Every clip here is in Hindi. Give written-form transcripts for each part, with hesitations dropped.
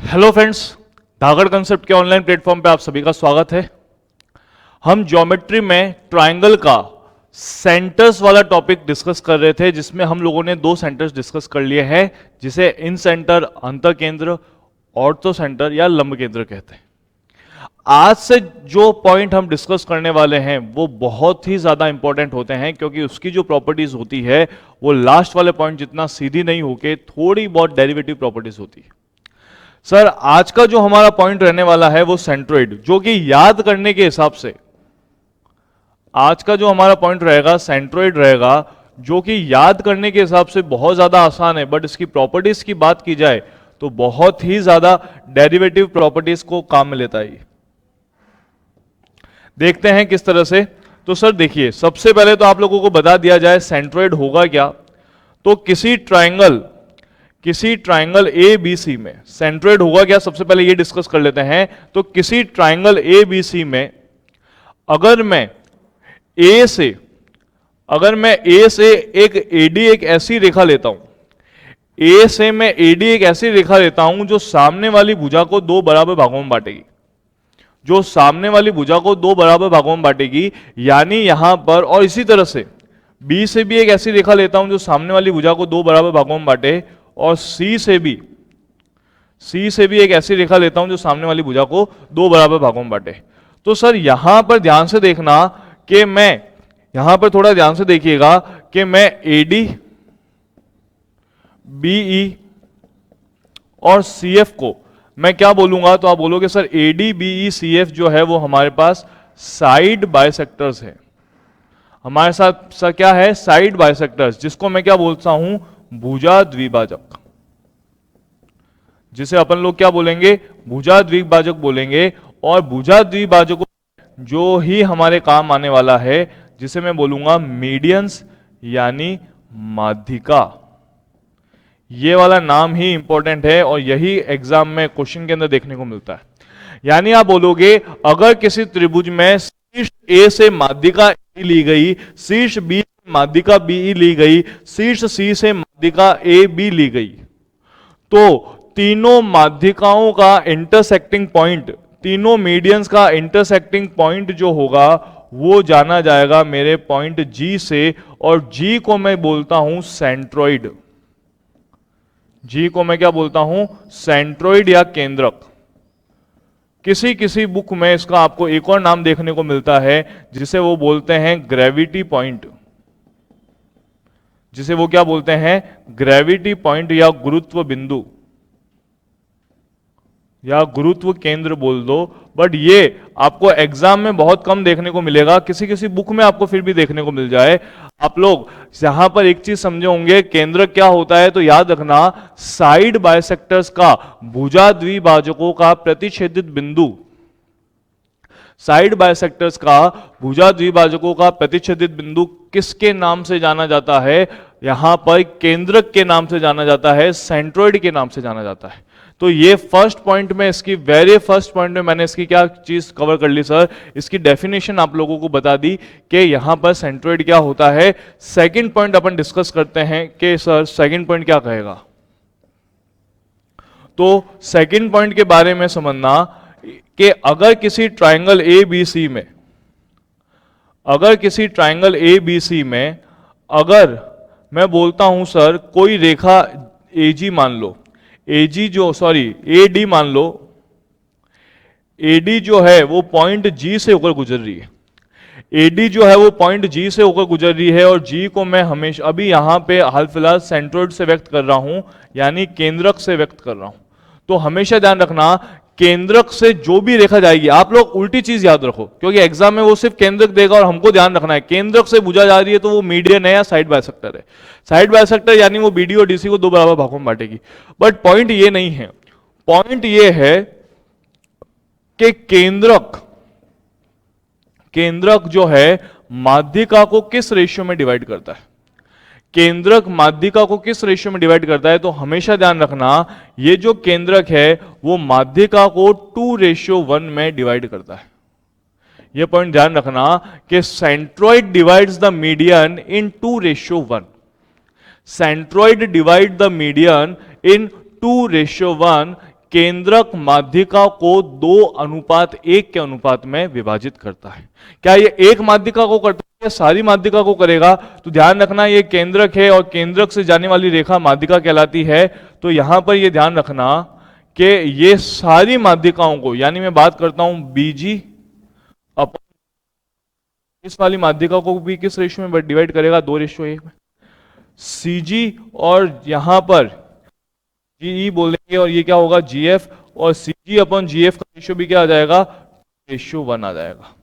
हेलो फ्रेंड्स, धागड़ कंसेप्ट के ऑनलाइन प्लेटफॉर्म पे आप सभी का स्वागत है। हम ज्योमेट्री में ट्रायंगल का सेंटर्स वाला टॉपिक डिस्कस कर रहे थे, जिसमें हम लोगों ने दो सेंटर्स डिस्कस कर लिए हैं, जिसे इन सेंटर, अंतर केंद्र, ऑर्थो सेंटर या लंब केंद्र कहते हैं। आज से जो पॉइंट हम डिस्कस करने वाले हैं वो बहुत ही ज्यादा इंपॉर्टेंट होते हैं, क्योंकि उसकी जो प्रॉपर्टीज होती है वो लास्ट वाले पॉइंट जितना सीधी नहीं होके थोड़ी बहुत डेरिवेटिव प्रॉपर्टीज होती है। सर, आज का जो हमारा पॉइंट रहने वाला है वो सेंट्रोइड, जो कि याद करने के हिसाब से आज का जो हमारा पॉइंट रहेगा सेंट्रोइड रहेगा, जो कि याद करने के हिसाब से बहुत ज्यादा आसान है, बट इसकी प्रॉपर्टीज की बात की जाए तो बहुत ही ज्यादा डेरिवेटिव प्रॉपर्टीज को काम में लेता है। देखते हैं किस तरह से। तो सर देखिए, सबसे पहले तो आप लोगों को बता दिया जाए सेंट्रोइड होगा क्या। तो किसी ट्राइंगल ए बी सी में सेंट्रोइड होगा क्या, सबसे पहले ये डिस्कस कर लेते हैं। तो किसी ट्राइंगल ए बी सी में अगर मैं ए से एक एडी एक ऐसी रेखा लेता हूं, ए से मैं एडी एक ऐसी रेखा लेता हूं जो सामने वाली भुजा को दो बराबर भागों में बांटेगी, यानी यहां पर, और इसी तरह से बी से भी एक ऐसी रेखा लेता हूं जो सामने वाली भुजा को दो बराबर भागों में बांटे, और सी से भी एक ऐसी रेखा लेता हूं जो सामने वाली भुजा को दो बराबर भागों में बांटे। तो सर यहां पर ध्यान से देखना कि थोड़ा ध्यान से देखिएगा कि मैं एडी, बीई और सीएफ को मैं क्या बोलूंगा, तो आप बोलोगे सर एडी बीई सीएफ जो है वो हमारे पास साइड बाइसेक्टर्स है। हमारे साथ सर क्या है, साइड बाइसेक्टर्स, जिसको मैं क्या बोलता हूं, भुजा द्विभाजक, जिसे अपन लोग क्या बोलेंगे, भुजा द्विभाजक बोलेंगे। और भुजा द्विभाजकों जो ही हमारे काम आने वाला है, जिसे मैं बोलूंगा मीडियंस यानी माध्यिका। ये वाला नाम ही इंपॉर्टेंट है और यही एग्जाम में क्वेश्चन के अंदर देखने को मिलता है। यानी आप बोलोगे अगर किसी त्रिभुज में शीर्ष ए से माध्यिका ए ली गई, शीर्ष बी से माध्यिका बी ली गई, शीर्ष सी से माध्यिका ए बी ली गई, तो तीनों माध्यिकाओं का इंटरसेक्टिंग पॉइंट, तीनों मीडियंस का इंटरसेक्टिंग पॉइंट जो होगा वो जाना जाएगा मेरे पॉइंट जी से, और जी को मैं बोलता हूं सेंट्रोइड। जी को मैं क्या बोलता हूं, सेंट्रोइड या केंद्रक। किसी बुक में इसका आपको एक और नाम देखने को मिलता है, जिसे वो बोलते हैं ग्रेविटी पॉइंट, जिसे वो क्या बोलते हैं, ग्रेविटी पॉइंट या गुरुत्व बिंदु या गुरुत्व केंद्र बोल दो। बट ये आपको एग्जाम में बहुत कम देखने को मिलेगा, किसी बुक में आपको फिर भी देखने को मिल जाए। आप लोग यहां पर एक चीज समझे होंगे, केंद्र क्या होता है, तो याद रखना साइड बाइसेक्टर्स का, भुजा द्विभाजकों का प्रतिच्छेदित बिंदु, साइड बाइसेक्टर्स का भुजा द्विभाजकों का प्रतिच्छेदित बिंदु किसके नाम से जाना जाता है, यहां पर केंद्रक के नाम से जाना जाता है, सेंट्रोइड के नाम से जाना जाता है। तो ये फर्स्ट पॉइंट में, इसकी वेरी फर्स्ट पॉइंट में मैंने इसकी क्या चीज कवर कर ली सर, इसकी डेफिनेशन आप लोगों को बता दी कि यहां पर सेंट्रोइड क्या होता है। सेकंड पॉइंट अपन डिस्कस करते हैं कि सर सेकंड पॉइंट क्या कहेगा। तो सेकंड पॉइंट के बारे में समझना कि अगर किसी ट्राइंगल ए बी सी में अगर मैं बोलता हूं सर कोई रेखा एजी मान लो, एडी मान लो, एडी जो है वो पॉइंट जी से होकर गुजर रही है, एडी जो है वो पॉइंट जी से होकर गुजर रही है, और जी को मैं हमेशा अभी यहां पे हाल फिलहाल सेंट्रोइड से व्यक्त कर रहा हूं, यानी केंद्रक से व्यक्त कर रहा हूं। तो हमेशा ध्यान रखना केंद्रक से जो भी रेखा जाएगी, आप लोग उल्टी चीज याद रखो, क्योंकि एग्जाम में वो सिर्फ केंद्रक देगा और हमको ध्यान रखना है केंद्रक से भुजा जा रही है तो वो मीडियन है या साइड बाइसेक्टर है। साइड बाइसेक्टर यानी वो बीडी और डीसी को दो बराबर भागों में बांटेगी। बट पॉइंट ये नहीं है, पॉइंट ये है कि केंद्रक जो है माध्यिका को किस रेशियो में डिवाइड करता है, केंद्रक माध्यिका को किस रेशियो में डिवाइड करता है। तो हमेशा ध्यान रखना ये जो केंद्रक है वो माध्यिका को 2:1 में डिवाइड करता है। ये पॉइंट ध्यान रखना कि centroid divides the median in 2:1, centroid divide the median in 2:1, केंद्रक माध्यिका को 2:1 के अनुपात में विभाजित करता है। क्या ये एक माध्यिका को करता है या सारी माध्यिका को करेगा? तो ध्यान रखना ये केंद्रक है और केंद्रक से जाने वाली रेखा माध्यिका कहलाती है। तो यहां पर ये ध्यान रखना कि ये सारी माध्यिकाओं को, यानी मैं बात करता हूं बीजी अपन इस वाली माध्यिका को भी किस रेशियो में डिवाइड करेगा? 2:1 में। सीजी और यहां पर जीई बोलेंगे और ये क्या होगा? जीएफ, और सीजी अपॉन जीएफ का रेशियो भी क्या आ जाएगा? रेशियो 1 आ जाएगा।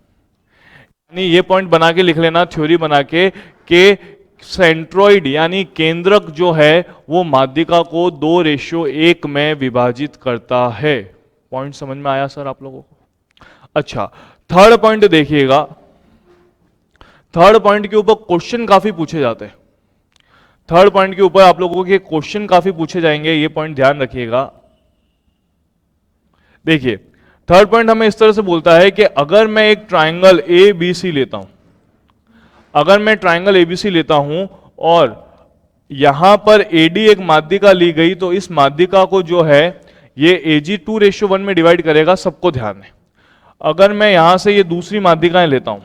यानी ये पॉइंट बना के लिख लेना, थ्योरी बना के, सेंट्रोइड यानी केंद्रक जो है वो माध्यिका को 2:1 में विभाजित करता है। पॉइंट समझ में आया सर आप लोगों को? अच्छा, थर्ड पॉइंट देखिएगा। थर्ड पॉइंट के ऊपर क्वेश्चन काफी पूछे जाते हैं। थर्ड पॉइंट के ऊपर आप लोगों के क्वेश्चन काफी पूछे जाएंगे, ये पॉइंट ध्यान रखिएगा। देखिए, थर्ड पॉइंट हमें इस तरह से बोलता है कि अगर मैं एक ट्राइंगल ए बी सी लेता हूं, अगर मैं ट्राइंगल एबीसी लेता हूं और यहां पर एडी एक माध्यिका ली गई, तो इस माध्यिका को जो है ये एजी 2:1 में डिवाइड करेगा। सबको ध्यान है। अगर मैं यहां से ये दूसरी माध्यिकाएं लेता हूं,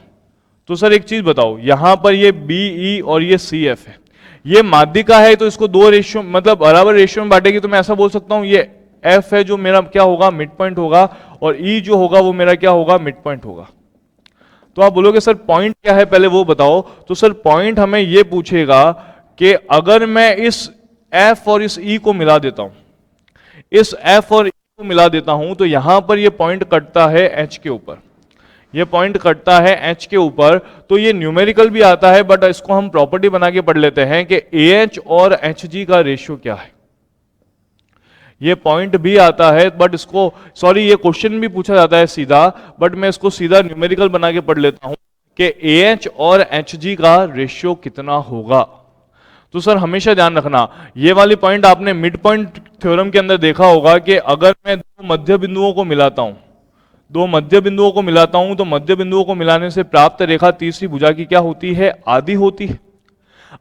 तो सर एक चीज बताओ, यहां पर ये बीई और ये सीएफ है, ये माध्यिका है तो इसको 2 रेशियो मतलब बराबर रेशियो में बांटेगी। तो मैं ऐसा बोल सकता हूं ये एफ है जो मेरा क्या होगा? मिड पॉइंट होगा, और ई जो होगा वो मेरा क्या होगा? मिड पॉइंट होगा। तो आप बोलोगे सर पॉइंट क्या है, पहले वो बताओ। तो सर पॉइंट हमें ये पूछेगा कि अगर मैं इस एफ और इस ई को मिला देता हूं, इस एफ और ई को मिला देता हूं, तो यहां पर ये पॉइंट कटता है एच के ऊपर, ये पॉइंट कटता है एच के ऊपर। तो ये न्यूमेरिकल भी आता है, बट इसको हम प्रॉपर्टी बना के पढ़ लेते हैं कि ए एच और एच जी का रेशियो क्या है। ये पॉइंट भी आता है, बट इसको सॉरी ये क्वेश्चन भी पूछा जाता है सीधा, बट मैं इसको सीधा न्यूमेरिकल बना के पढ़ लेता हूं कि ए एच और एच जी का रेशियो कितना होगा। तो सर हमेशा ध्यान रखना, ये वाली पॉइंट आपने मिड पॉइंट थ्योरम के अंदर देखा होगा कि अगर मैं दो मध्य बिंदुओं को मिलाता हूं, दो मध्य बिंदुओं को मिलाता हूं, तो मध्य बिंदुओं को मिलाने से प्राप्त रेखा तीसरी भुजा की क्या होती है? आधी होती है।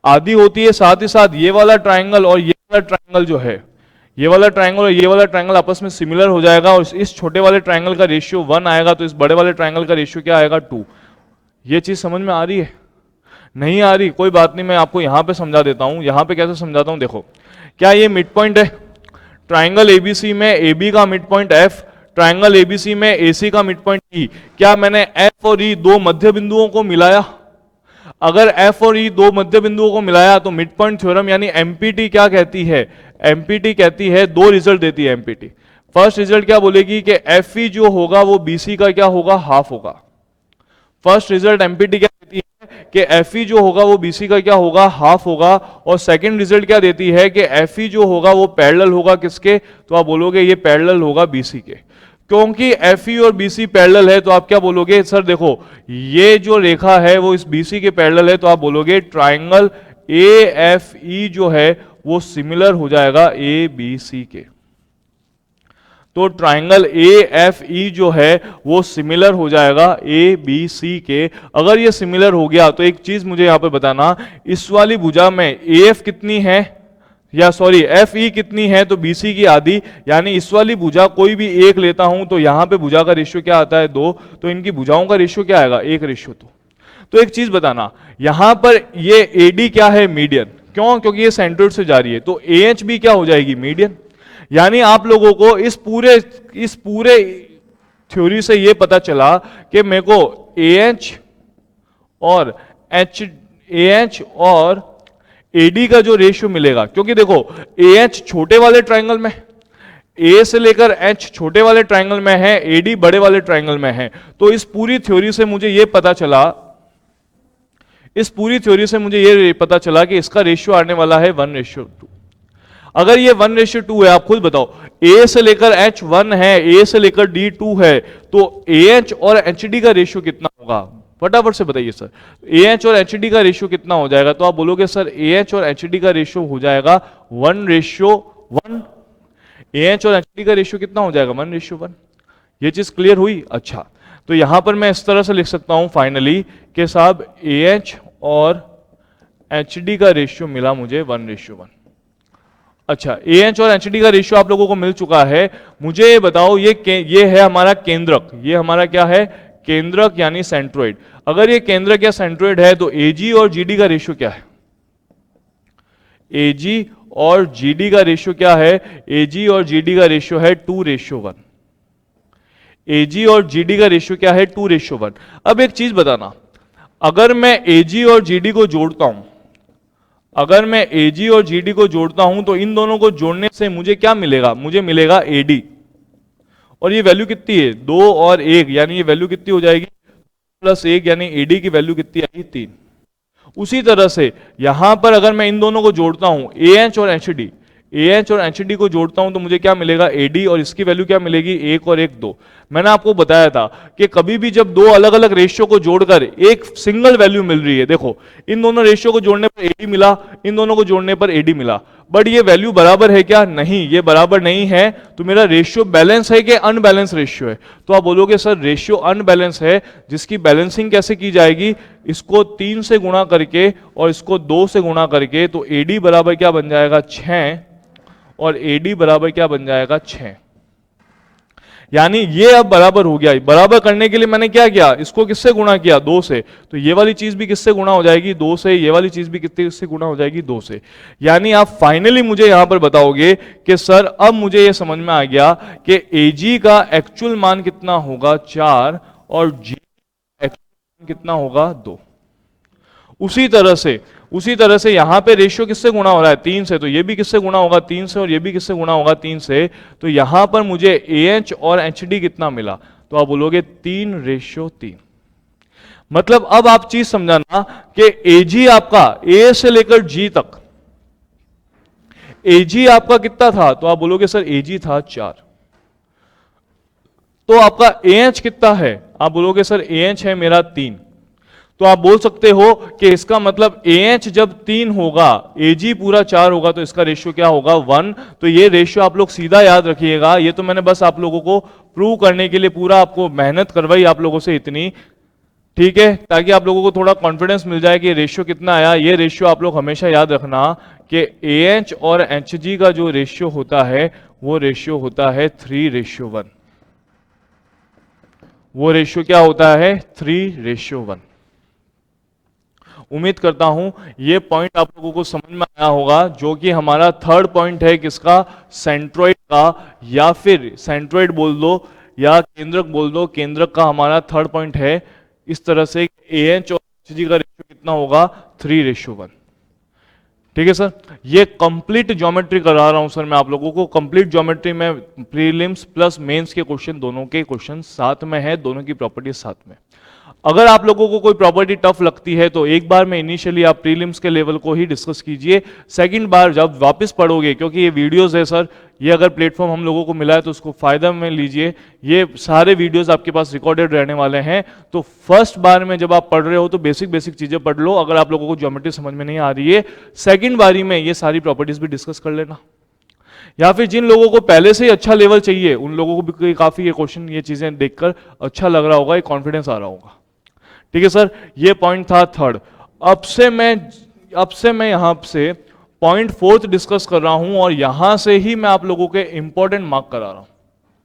आधी होती है। साथ ही साथ ये वाला ट्राइंगल और ये वाला ट्राइंगल जो है, ये वाला ट्राइंगल और ये वाला ट्राइंगल आपस में सिमिलर हो जाएगा, और इस छोटे वाले ट्राइंगल का रेशियो 1 आएगा, तो इस बड़े वाले ट्राइंगल का रेशियो क्या आएगा? 2। ये चीज समझ में आ रही है? नहीं आ रही? कोई बात नहीं, मैं आपको यहां पे समझा देता हूं। यहां पे कैसे समझाता हूं, देखो। क्या ये मिड पॉइंट है? ट्राइंगल एबीसी में AB का mid point F, triangle ABC में AC का मिड पॉइंट E। क्या मैंने F और E दो मध्य बिंदुओं को मिलाया? अगर F और E दो मध्य बिंदुओं को मिलाया तो मिड पॉइंट थ्योरम यानी एमपीटी क्या कहती है? एमपीटी कहती है, दो रिजल्ट देती है एमपीटी। फर्स्ट रिजल्ट क्या बोलेगी कि FE जो होगा वो BC का क्या होगा? हाफ होगा। फर्स्ट रिजल्ट एमपीटी क्या देती है कि FE जो होगा वो BC का क्या होगा? हाफ होगा। और सेकंड रिजल्ट क्या देती है कि FE जो होगा वो पैरेलल होगा किसके? तो आप बोलोगे ये पैरेलल होगा BC के। क्योंकि FE और BC पैरेलल है तो आप क्या बोलोगे? सर देखो ये जो रेखा है वो इस BC के पैरेलल है, तो आप बोलोगे ट्राइंगल AFE जो है वो सिमिलर हो जाएगा ABC के। तो ट्राइंगल AFE जो है वो सिमिलर हो जाएगा ABC के। अगर ये सिमिलर हो गया तो एक चीज मुझे यहां पे बताना, इस वाली भुजा में AF कितनी है, या सॉरी FE कितनी है? तो BC की आधी। यानी इस वाली भुजा कोई भी एक लेता हूं तो यहां पे भुजा का रेशियो क्या आता है? 2। तो इनकी भुजाओं का रेशियो क्या आएगा? 1:2। तो एक चीज बताना, यहां पर ये AD क्या है? मीडियन। क्यों? क्योंकि ये सेंट्रोइड से जा रही है, तो AH भी क्या हो जाएगी? मीडियन। यानी आप लोगों को इस पूरे थ्योरी से ये पता चला कि मेरे को AH और AD का जो रेशियो मिलेगा, क्योंकि देखो AH छोटे वाले ट्राइंगल में, A से लेकर H छोटे वाले ट्राइंगल में है, AD बड़े वाले ट्राइंगल में है। तो इस पूरी थ्योरी से मुझे ये पता चला, कि इसका रेशियो आने वाला है 1:2। अगर ये 1:2 है, आप खुद बताओ, A से लेकर H 1 है, A से लेकर D 2 है, तो AH और HD का रेशियो कितना होगा? फटाफट से बताइए सर, AH और HD का रेशियो कितना हो जाएगा? तो आप बोलोगे सर AH और HD का रेशियो हो जाएगा 1:1। AH और HD का रेशियो कितना हो जाएगा? 1:1। ये चीज क्लियर हुई? अच्छा, तो यहां पर मैं इस तरह से लिख सकता हूं फाइनली कि साहब AH और HD का रेशियो मिला मुझे 1:1। अच्छा, AH और HD का रेशियो आप लोगों को मिल चुका है। मुझे ये बताओ, ये है हमारा केंद्रक, ये हमारा क्या है? केंद्रक यानी सेंट्रोइड। अगर ये केंद्रक या सेंट्रोइड है तो AG और GD का रेशियो क्या है? AG और GD का रेशियो क्या है? AG और GD का रेशियो है 2:1। AG और GD का रेशियो क्या है? 2:1। अब एक चीज बताना, अगर मैं AG और GD को जोड़ता हूं, अगर मैं AG और GD को जोड़ता हूं तो इन दोनों को जोड़ने से मुझे क्या मिलेगा? मुझे मिलेगा AD। और ये वैल्यू कितनी है? 2 और 1, यानी ये वैल्यू कितनी हो जाएगी? +1, यानी AD की वैल्यू कितनी आएगी? 3। उसी तरह से यहां पर अगर मैं इन दोनों को जोड़ता हूं, AH और HD, AH और HD को जोड़ता हूं तो मुझे क्या मिलेगा? AD। और इसकी वैल्यू क्या मिलेगी? 1 और 1 2। मैंने आपको बताया था कि कभी भी जब दो अलग अलग रेशियो को जोड़कर एक सिंगल वैल्यू मिल रही है, देखो इन दोनों रेशियो को जोड़ने पर AD मिला, इन दोनों को जोड़ने पर AD मिला, बट ये वैल्यू बराबर है क्या? नहीं, ये बराबर नहीं है। तो मेरा रेशियो बैलेंस है कि अनबैलेंस रेशियो है? तो आप बोलोगे सर रेशियो अनबैलेंस है, जिसकी बैलेंसिंग कैसे की जाएगी? इसको 3 से गुणा करके और इसको 2 से गुणा करके, तो AD बराबर क्या बन जाएगा? 6, और AD बराबर क्या बन जाएगा? 6। यानी ये अब बराबर हो गया। बराबर करने के लिए मैंने क्या किया? इसको किससे गुणा किया? 2 से। तो ये वाली चीज भी किससे गुणा हो जाएगी? 2 से। ये वाली चीज भी किससे गुणा हो जाएगी? 2 से। यानी आप फाइनली मुझे यहां पर बताओगे कि सर अब मुझे ये समझ में आ गया कि AG का एक्चुअल मान कितना होगा? 4, और G एक्चुअल मान कितना होगा? 2। उसी तरह से यहां पे रेशियो किससे गुणा हो रहा है? 3 से। तो ये भी किससे गुणा होगा? 3 से। और ये भी किससे गुणा होगा? 3 से। तो यहां पर मुझे AH और HD कितना मिला? तो आप बोलोगे 3:3। मतलब अब आप चीज समझाना कि AG आपका A से लेकर G तक, AG आपका कितना था? तो आप बोलोगे सर AG था 4। तो आपका AH कितना है? आप बोलोगे सर AH है मेरा 3। तो आप बोल सकते हो कि इसका मतलब AH जब 3 होगा, AG पूरा 4 होगा, तो इसका रेशियो क्या होगा? 1। तो ये रेशियो आप लोग सीधा याद रखिएगा। ये तो मैंने बस आप लोगों को प्रूव करने के लिए पूरा आपको मेहनत करवाई आप लोगों से इतनी, ठीक है, ताकि आप लोगों को थोड़ा कॉन्फिडेंस मिल जाए कि रेशियो कितना आया। ये रेशियो आप लोग हमेशा याद रखना कि AH और HG का जो रेशियो होता है वो रेशियो होता है 3:1। वो रेशियो क्या होता है? 3:1। उम्मीद करता हूं ये पॉइंट आप लोगों को समझ में आया होगा, जो कि हमारा थर्ड पॉइंट है किसका? सेंट्रोइड का, या फिर सेंट्रोइड बोल दो या केंद्रक बोल दो, केंद्रक का हमारा थर्ड पॉइंट है। इस तरह से AH और HG का रेशियो कितना होगा? 3:1। ठीक है सर, ये कंप्लीट ज्योमेट्री करा रहा हूं सर मैं आप लोगों को। कंप्लीट ज्योमेट्री में प्रीलिम्स प्लस मेंस के क्वेश्चन, दोनों के क्वेश्चन साथ में है, दोनों की प्रॉपर्टी साथ में। अगर आप लोगों को कोई प्रॉपर्टी टफ लगती है तो एक बार में इनिशियली आप प्रीलिम्स के लेवल को ही डिस्कस कीजिए। सेकंड बार जब वापस पढ़ोगे, क्योंकि ये वीडियोस है सर, ये अगर प्लेटफॉर्म हम लोगों को मिला है तो उसको फायदा में लीजिए। ये सारे वीडियोस आपके पास रिकॉर्डेड रहने वाले हैं। तो फर्स्ट बार में जब आप पढ़ रहे हो तो बेसिक बेसिक चीजें पढ़ लो। अगर आप लोगों को ज्योमेट्री समझ में नहीं आ रही है, सेकंड बारी में ये सारी प्रॉपर्टीज भी डिस्कस कर लेना। या फिर जिन लोगों को पहले से ही अच्छा लेवल चाहिए, उन लोगों को भी काफी ये क्वेश्चन, ये चीजें देखकर अच्छा लग रहा होगा, एक कॉन्फिडेंस आ रहा होगा। ठीक है सर, ये पॉइंट था थर्ड। अब से मैं यहां से पॉइंट फोर्थ डिस्कस कर रहा हूं, और यहां से ही मैं आप लोगों के इंपॉर्टेंट मार्क करा रहा हूं।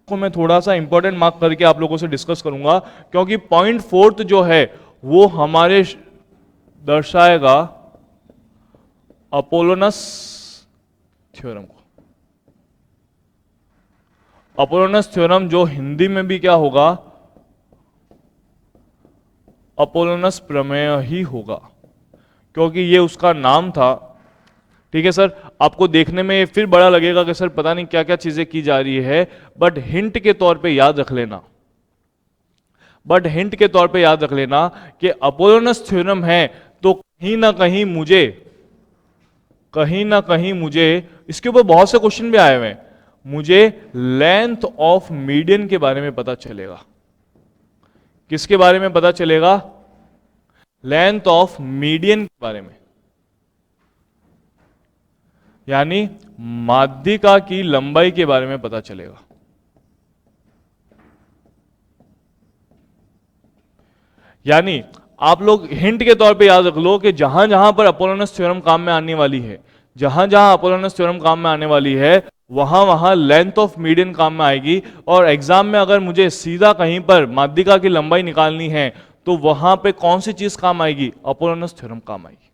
को मैं थोड़ा सा इंपॉर्टेंट मार्क करके आप लोगों से डिस्कस करूंगा, क्योंकि पॉइंट फोर्थ जो है वो हमारे दर्शाएगा अपोलोनस थ्योरम को। अपोलोनस थ्योरम जो हिंदी में भी क्या होगा? अपोलोनस प्रमेय ही होगा, क्योंकि ये उसका नाम था। ठीक है सर, आपको देखने में ये फिर बड़ा लगेगा कि सर पता नहीं क्या क्या चीजें की जा रही है, बट हिंट के तौर पे याद रख लेना, कि अपोलोनस थ्योरम है तो कहीं ना कहीं मुझे इसके ऊपर बहुत से क्वेश्चन भी आए हुए हैं, मुझे लेंथ ऑफ मीडियन के बारे में पता चलेगा। किसके बारे में पता चलेगा? लेंथ ऑफ मीडियन के बारे में, यानी माध्यिका की लंबाई के बारे में पता चलेगा। यानी आप लोग हिंट के तौर पे याद रख लो कि जहां जहां पर अपोलोनस थ्योरम काम में आने वाली है, जहां जहां अपोलोनस थ्योरम काम में आने वाली है वहां वहां लेंथ ऑफ मीडियन काम में आएगी। और एग्जाम में अगर मुझे सीधा कहीं पर माध्यिका की लंबाई निकालनी है तो वहां पे कौन सी चीज काम आएगी? अपोलोनस थ्योरम काम आएगी।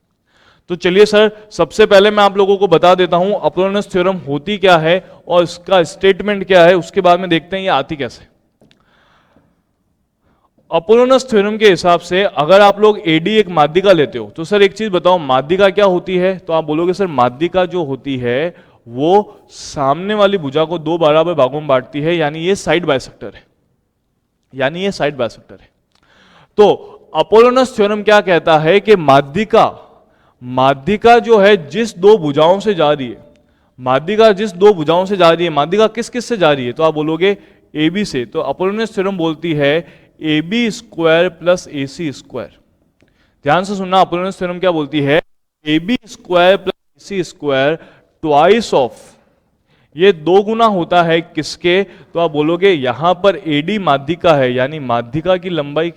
तो चलिए सर, सबसे पहले मैं आप लोगों को बता देता हूं अपोलोनस थ्योरम होती क्या है और इसका स्टेटमेंट क्या है, उसके बाद में देखते हैं ये आती कैसे। अपोलोनस थ्योरम के हिसाब से अगर आप लोग एडी एक माध्यिका लेते हो तो सर एक चीज बताओ, माध्यिका क्या होती है? तो आप बोलोगे सर माध्यिका जो होती है वो सामने वाली भुजा को दो बराबर भागों में बांटती है, यानी ये साइड बाइसेक्टर है, यानी ये साइड बाइसेक्टर है। तो अपोलोनस थ्योरम क्या कहता है कि माध्यिका जो है जिस दो भुजाओं से जा रही है, माध्यिका जिस दो भुजाओं से जा रही है, माध्यिका किस किस से जा रही है? तो आप बोलोगे ए बी से। तो अपोलोनस थ्योरम बोलती है A B square plus A C square. ध्यान से सुनना, अपोलोनस थ्योरम क्या बोलती है? A B square plus A C square twice of, ये दो गुना होता है किसके? तो आप बोलोगे यहां पर एडी माध्यिका है, यानी माध्यिका की लंबाई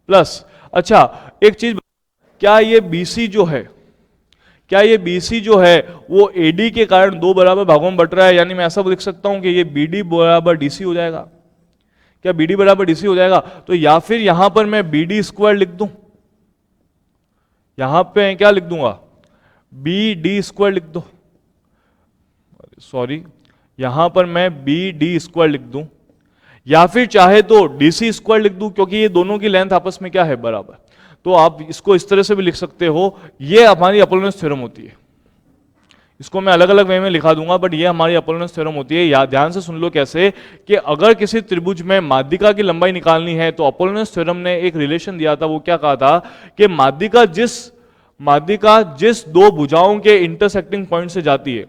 प्लस, अच्छा एक चीज, क्या ये बीसी जो है, क्या ये बीसी जो है वो एडी के कारण दो बराबर भागों में बट रहा है? यानी मैं ऐसा लिख सकता हूं कि ये बीडी बराबर डीसी हो जाएगा। क्या बीडी बराबर डीसी हो जाएगा? तो या फिर यहां पर मैं बीडी स्क्वायर लिख दूं, यहां पे क्या लिख दूंगा? बी डी स्क्वायर लिख दो, सॉरी यहां पर मैं बी डी स्क्वायर लिख दूं, या फिर चाहे तो डीसी स्क्वायर लिख दूं, क्योंकि ये दोनों की लेंथ आपस में क्या है? बराबर। तो आप इसको इस तरह से भी लिख सकते हो। ये हमारी अपोलोनस थ्योरम होती है, इसको मैं अलग अलग वे में लिखा दूंगा, बट ये हमारी अपोलोनस थ्योरम होती है। या ध्यान से सुन लो कैसे, कि अगर किसी त्रिभुज में माध्यिका की लंबाई निकालनी है तो अपोलोनस थ्योरम ने एक रिलेशन दिया था। वो क्या कहा था कि माध्यिका जिस दो भुजाओं के इंटरसेक्टिंग पॉइंट से जाती है,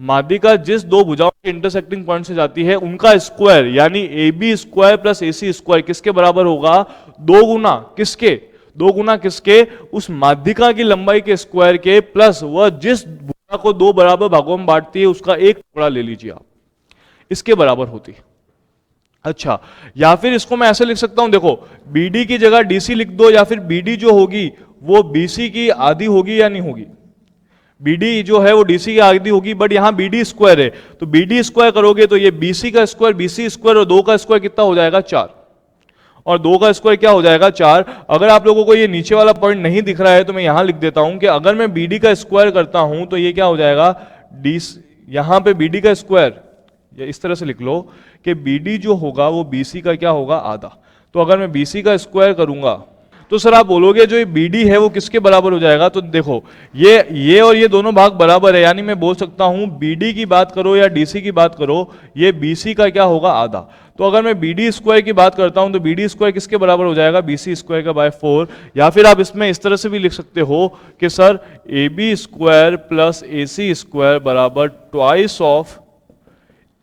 माध्यिका जिस दो भुजाओं के इंटरसेक्टिंग पॉइंट से जाती है, उनका स्क्वायर यानी A B square plus A C square किसके बराबर होगा? दो गुना किसके? दो गुना किसके? उस माध्यिका की लंबाई के स्क्वायर के, प्लस वह जिस भुजा को दो बराबर भागों में बांटती है उसका एक टुकड़ा ले लीजिए आप, इसके बराबर होती है। अच्छा, या फिर इसको मैं ऐसे लिख सकता हूं, देखो बीडी की जगह डीसी लिख दो, या फिर बीडी जो होगी वो बीसी की आधी होगी या नहीं होगी? बीडी जो है वो डीसी की आधी होगी, बट यहां बीडी स्क्वायर है, तो बीडी स्क्वायर करोगे तो ये बीसी का स्क्वायर, बीसी स्क्वायर और दो का स्क्वायर कितना हो जाएगा? 4, और दो का स्क्वायर क्या हो जाएगा? 4। अगर आप लोगों को ये नीचे वाला पॉइंट नहीं दिख रहा है तो मैं यहां लिख देता हूं कि अगर मैं बीडी का स्क्वायर करता हूं तो ये क्या हो जाएगा? डी, यहां पे बीडी का स्क्वायर, या इस तरह से लिख लो कि बीडी जो होगा वो बीसी का क्या होगा? आधा। तो अगर मैं बीसी का स्क्वायर करूंगा तो सर आप बोलोगे जो ये बीडी है वो किसके बराबर हो जाएगा? तो देखो ये और ये दोनों भाग बराबर है, यानी मैं बोल सकता हूं बीडी की बात करो या डीसी की बात करो, ये बीसी का क्या होगा? आधा। तो अगर मैं बीडी स्क्वायर की बात करता हूं तो बीडी स्क्वायर किसके बराबर हो जाएगा? बीसी स्क्वायर का बाय 4। या फिर आप इसमें इस तरह से भी लिख सकते हो कि sir A B square plus A C square बराबर twice of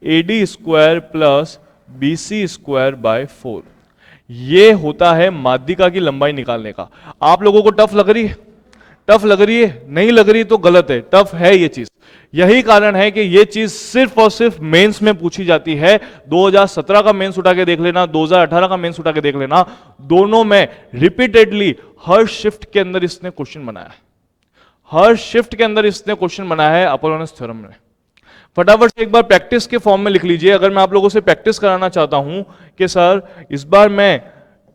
A D square plus B C square by 4। ये होता है माध्यिका की लंबाई निकालने का। आप लोगों को टफ लग रही है? टफ लग रही है? नहीं लग रही तो गलत है, टफ है ये चीज। यही कारण है कि ये चीज सिर्फ और सिर्फ मेंस में पूछी जाती है। 2017 का मेंस उठा के देख लेना, 2018 का मेंस उठा के देख लेना, दोनों में रिपीटेडली हर शिफ्ट के अंदर इसने क्वेश्चन बनाया है, हर शिफ्ट के अंदर इसने क्वेश्चन बनाया है अपोलोनस थ्योरम ने। फटाफट से एक बार प्रैक्टिस के फॉर्म में लिख लीजिए। अगर मैं आप लोगों से प्रैक्टिस कराना चाहता हूं कि सर इस बार मैं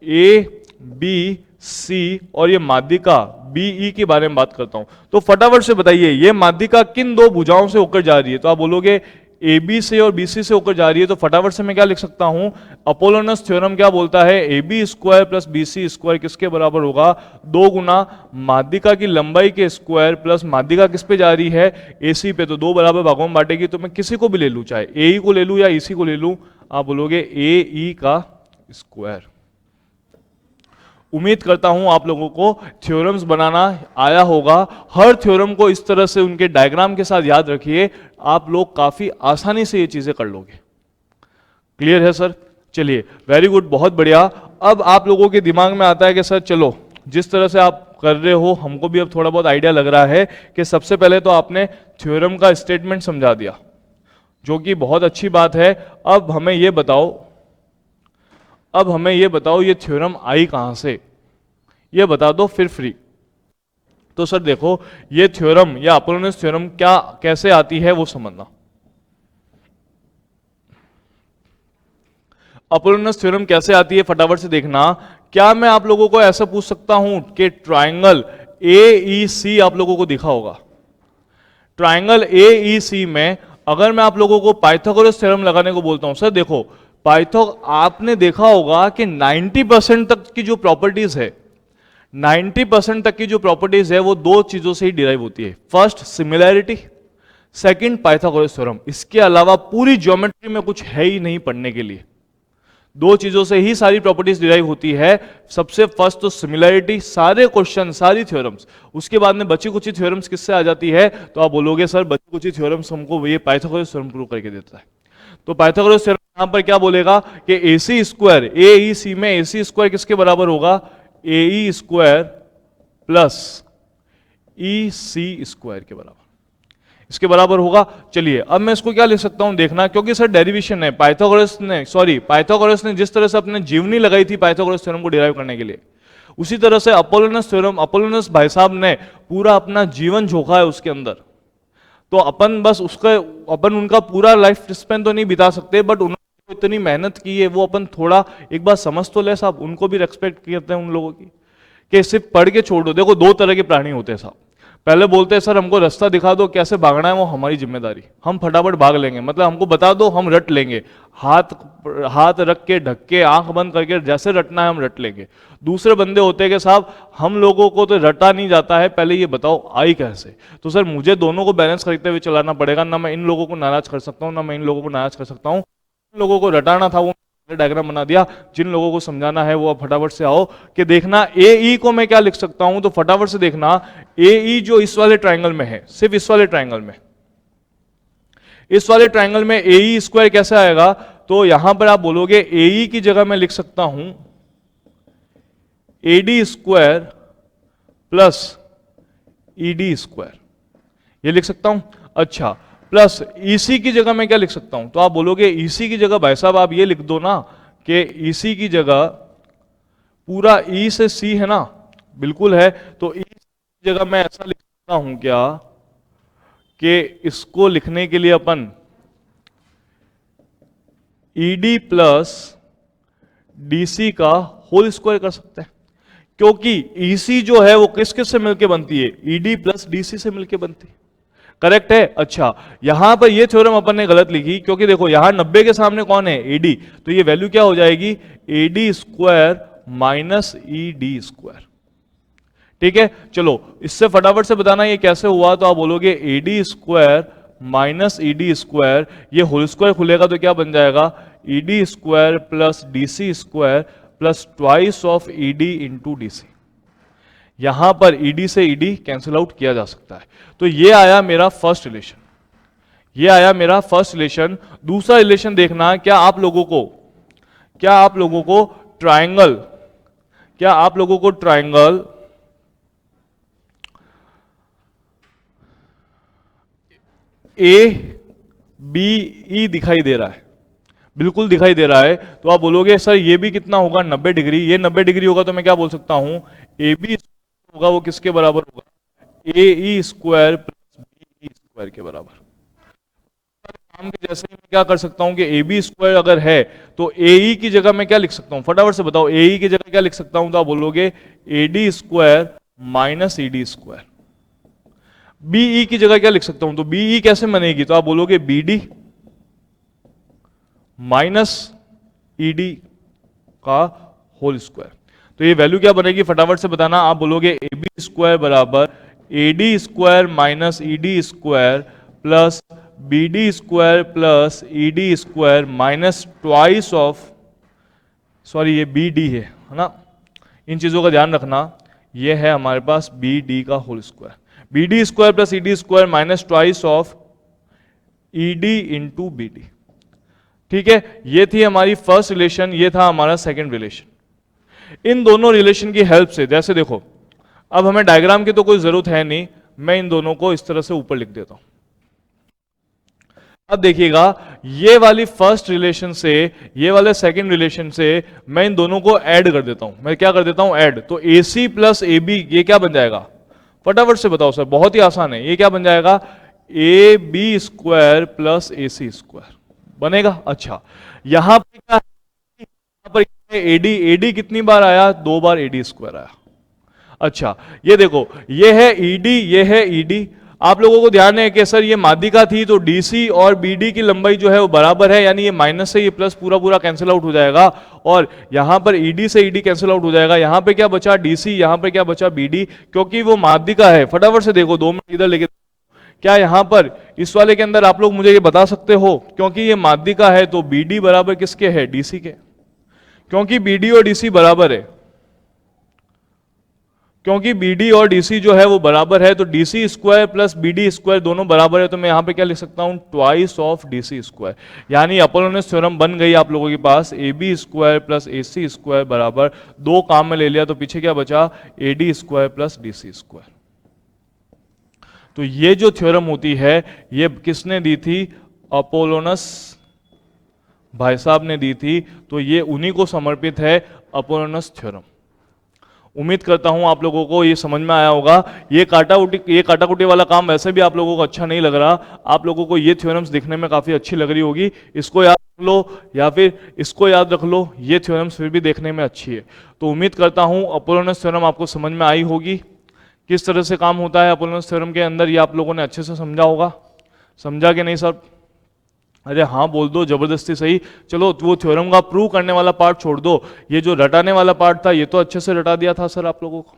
ए बी सी और ये माध्यिका बी ई के बारे में बात करता हूं, तो फटाफट से बताइए ये माध्यिका किन दो भुजाओं से होकर जा रही है? तो आप बोलोगे ए बी से और बी सी से होकर जा रही है। तो फटाफट से मैं क्या लिख सकता हूं? अपोलोनस थ्योरम क्या बोलता है? A B square plus B C square किसके बराबर होगा? दो गुना माध्यिका की लंबाई के स्क्वायर प्लस माध्यिका किस पे जा रही है? ए सी पे, तो दो बराबर भागों में बांटेगी। तो मैं किसी को भी ले लूं, चाहे ए ई को ले लूं या ई सी को ले लूं, आप बोलोगे ए ई का स्क्वायर। उम्मीद करता हूं आप लोगों को थ्योरम्स बनाना आया होगा। हर थ्योरम को इस तरह से उनके डायग्राम के साथ याद रखिए, आप लोग काफी आसानी से ये चीजें कर लोगे। क्लियर है सर? चलिए वेरी गुड, बहुत बढ़िया। अब आप लोगों के दिमाग में आता है कि सर चलो जिस तरह से आप कर रहे हो हमको भी अब थोड़ा बहुत आइडिया लग रहा है कि सबसे पहले तो आपने थ्योरम का स्टेटमेंट समझा दिया, जो कि बहुत अच्छी बात है। अब हमें ये बताओ ये थ्योरम आई कहां से, ये बता दो फिर फ्री। तो सर देखो ये थ्योरम या अपोलोनस थ्योरम क्या कैसे आती है वो समझना। अपोलोनस थ्योरम कैसे आती है फटाफट से देखना। क्या मैं आप लोगों को ऐसा पूछ सकता हूं कि ट्राइंगल AEC आप लोगों को दिखा होगा, ट्राइंगल AEC में अगर मैं आप लोगों को पाइथागोरस थ्योरम लगाने को बोलता हूं, सर देखो आपने देखा होगा कि 90% तक की जो प्रॉपर्टीज है, 90% तक की जो प्रॉपर्टीज है वो दो चीजों से ही डिराइव होती है। First similarity, second Pythagoras theorem. इसके अलावा पूरी ज्योमेट्री में कुछ है ही नहीं पढ़ने के लिए, दो चीजों से ही सारी प्रॉपर्टीज डिराइव होती है। सबसे फर्स्ट तो सिमिलैरिटी, सारे क्वेश्चन सारी थ्योरम्स, उसके बाद में बची कुछ थ्योरम्स किससे आ जाती है, तो आप बोलोगे सर बची कुछ थ्योरम्स हमको ये पाइथागोरस थ्योरम प्रूव करके देता है। तो पाइथागोरस थ्योरम यहां पर क्या बोलेगा कि AC स्क्वायर, AEC में AC स्क्वायर किसके बराबर होगा, AE square plus EC square के बराबर, इसके बराबर होगा। चलिए अब मैं इसको क्या लिख सकता हूं देखना, क्योंकि सर डेरिवेशन है, पाइथागोरस ने जिस तरह से अपने जीवनी लगाई थी पाइथागोरस थ्योरम को डिराइव करने के लिए, उसी तरह से अपोलोनस थ्योरम, अपोलोनस भाई साहब ने पूरा अपना जीवन झोंका है उसके अंदर। तो अपन बस अपन उनका पूरा लाइफ स्पेन तो नहीं बिता सकते, बट उन्होंने इतनी मेहनत की है वो अपन थोड़ा एक बार समझ तो ले साहब, उनको भी रेस्पेक्ट करते हैं उन लोगों की, कि सिर्फ पढ़ के छोड़ दो। देखो दो तरह के प्राणी होते हैं साहब, पहले बोलते हैं सर हमको रास्ता दिखा दो कैसे भागना है, वो हमारी जिम्मेदारी, हम फटाफट भाग लेंगे, मतलब हमको बता दो हम रट लेंगे, हाथ रख के ढक के आंख बंद करके जैसे रटना है हम रट लेंगे। दूसरे बंदे होते हैं कि साहब हम लोगों को तो रटा नहीं जाता है, पहले ये बताओ आई कैसे। तो सर मुझे दोनों को बैलेंस करते हुए चलाना पड़ेगा, ना मैं इन लोगों को नाराज कर सकता हूँ ना मैं इन लोगों को नाराज कर सकता हूँ। इन लोगों को रटाना था वो डायग्राम बना दिया, जिन लोगों को समझाना है वो फटाफट से आओ कि देखना AE को मैं क्या लिख सकता हूं, तो फटाफट से देखना AE जो इस वाले ट्राइंगल में है, सिर्फ इस वाले ट्राइंगल में, इस वाले ट्राइंगल में AE स्क्वायर कैसे आएगा, तो यहां पर आप बोलोगे AE की जगह मैं लिख सकता हूं AD square plus ED square, ये लिख सकता हूं। अच्छा प्लस EC की जगह मैं क्या लिख सकता हूं, तो आप बोलोगे EC की जगह भाई साहब आप ये लिख दो ना कि EC की जगह पूरा E से C है ना, बिल्कुल है, तो E की जगह मैं ऐसा लिख सकता हूं क्या कि इसको लिखने के लिए अपन ED प्लस DC का होल स्क्वायर कर सकते हैं, क्योंकि EC जो है वो किस किस से मिलकर बनती है, ED प्लस DC से मिलकर बनती है, करेक्ट है। अच्छा यहां पर ये थ्योरम अपन ने गलत लिखी, क्योंकि देखो यहां 90 के सामने कौन है, AD, तो ये वैल्यू क्या हो जाएगी, AD square minus ED square. ठीक है, चलो इससे फटाफट से बताना ये कैसे हुआ, तो आप बोलोगे AD square minus ED square, ये होल स्क्वायर खुलेगा तो क्या बन जाएगा, ED square plus DC square plus twice of ED into DC। यहां पर ED से ED कैंसिल आउट किया जा सकता है। तो ये आया मेरा फर्स्ट रिलेशन, ये आया मेरा फर्स्ट रिलेशन। दूसरा रिलेशन देखना, क्या आप लोगों को ट्राइंगल ABE दिखाई दे रहा है, बिल्कुल दिखाई दे रहा है, तो आप बोलोगे सर ये भी कितना होगा, 90 डिग्री, ये 90 डिग्री होगा तो मैं क्या बोल सकता हूं, AB होगा वो किसके बराबर होगा, AE square plus BE square के बराबर। काम के जैसे ही मैं क्या कर सकता हूं कि AB स्क्वायर अगर है तो AE की जगह मैं क्या लिख सकता हूं, फटाफट से बताओ, AE की जगह क्या लिख सकता हूं, तो आप बोलोगे AD square minus ED square. BE की जगह क्या लिख सकता हूं, तो BE कैसे बनेगी, तो आप बोलोगे BD माइनस ED का होल स्क्वायर। तो ये वैल्यू क्या बनेगी फटाफट से बताना, आप बोलोगे AB स्क्वायर बराबर AD square minus ED square plus BD square plus ED square minus twice of, sorry ये BD है ना, इन चीजों का ध्यान रखना, ये है हमारे पास BD का whole square, BD square plus ED square minus twice of ED into BD। ठीक है, ये थी हमारी फर्स्ट रिलेशन, ये था हमारा सेकंड रिलेशन। इन दोनों रिलेशन की हेल्प से, जैसे देखो अब हमें डायग्राम की तो कोई जरूरत है नहीं, मैं इन दोनों को इस तरह से ऊपर लिख देता हूं। अब देखिएगा ये वाली फर्स्ट रिलेशन से ये वाले सेकंड रिलेशन से मैं इन दोनों को ऐड कर देता हूं, मैं क्या कर देता हूं, ऐड, तो AC प्लस AB ये क्या बन जाएगा, फटाफट से बताओ सर, बहुत ही आसान है। ये क्या बन जाएगा, A B square plus A C square बनेगा। अच्छा यहां पर क्या है, यहां पर एडी, एडी कितनी बार आया, 2 बार एडी स्क्वायर आया। अच्छा ये देखो, ये है ईडी, ये है ईडी। आप लोगों को ध्यान है कि सर ये माध्यिका थी तो डीसी और बीडी की लंबाई जो है वो बराबर है, यानी ये माइनस से ये प्लस पूरा पूरा कैंसिल आउट हो जाएगा, और यहां पर ईडी से ईडी कैंसिल आउट हो जाएगा। यहां पे क्या बचा, डीसी, यहां पे क्या बचा, बीडी, क्योंकि वो माध्यिका है। फटाफट से देखो, 2 मिनट इधर लेके, क्या यहां पर इस वाले के अंदर आप लोग मुझे ये बता सकते हो, क्योंकि ये माध्यिका है तो बीडी बराबर किसके है, डीसी के, क्योंकि बीडी और डीसी बराबर है, क्योंकि BD और DC जो है वो बराबर है, तो DC square plus BD square दोनों बराबर है, तो मैं यहां पे क्या लिख सकता हूं, ट्वाइस ऑफ DC स्क्वायर, यानी अपोलोनियस थ्योरम बन गई आप लोगों के पास, AB square plus AC square बराबर, 2 काम में ले लिया तो पीछे क्या बचा, AD square plus DC square. तो ये जो थ्योरम होती है ये किसने दी थी, अपोलोनस भाई साहब ने दी थी, तो ये उन्हीं को समर्पित है अपोलोनस थ्योरम। उम्मीद करता हूं आप लोगों को ये समझ में आया होगा। ये काटाकुटी वाला काम वैसे भी आप लोगों को अच्छा नहीं लग रहा, आप लोगों को ये थ्योरम्स दिखने में काफी अच्छी लग रही होगी, इसको याद रख लो या फिर इसको याद रख लो, ये थ्योरम्स फिर भी देखने में अच्छी है। तो उम्मीद करता हूं अपोलोनस थ्योरम आपको समझ में आई होगी, किस तरह से काम होता है अपोलोनस थ्योरम के अंदर, ये आप लोगों ने अच्छे से समझा होगा। समझा कि नहीं सर? अरे हाँ बोल दो जबरदस्ती सही। चलो वो थ्योरम का प्रूव करने वाला पार्ट छोड़ दो, ये जो रटाने वाला पार्ट था ये तो अच्छे से रटा दिया था सर आप लोगों को।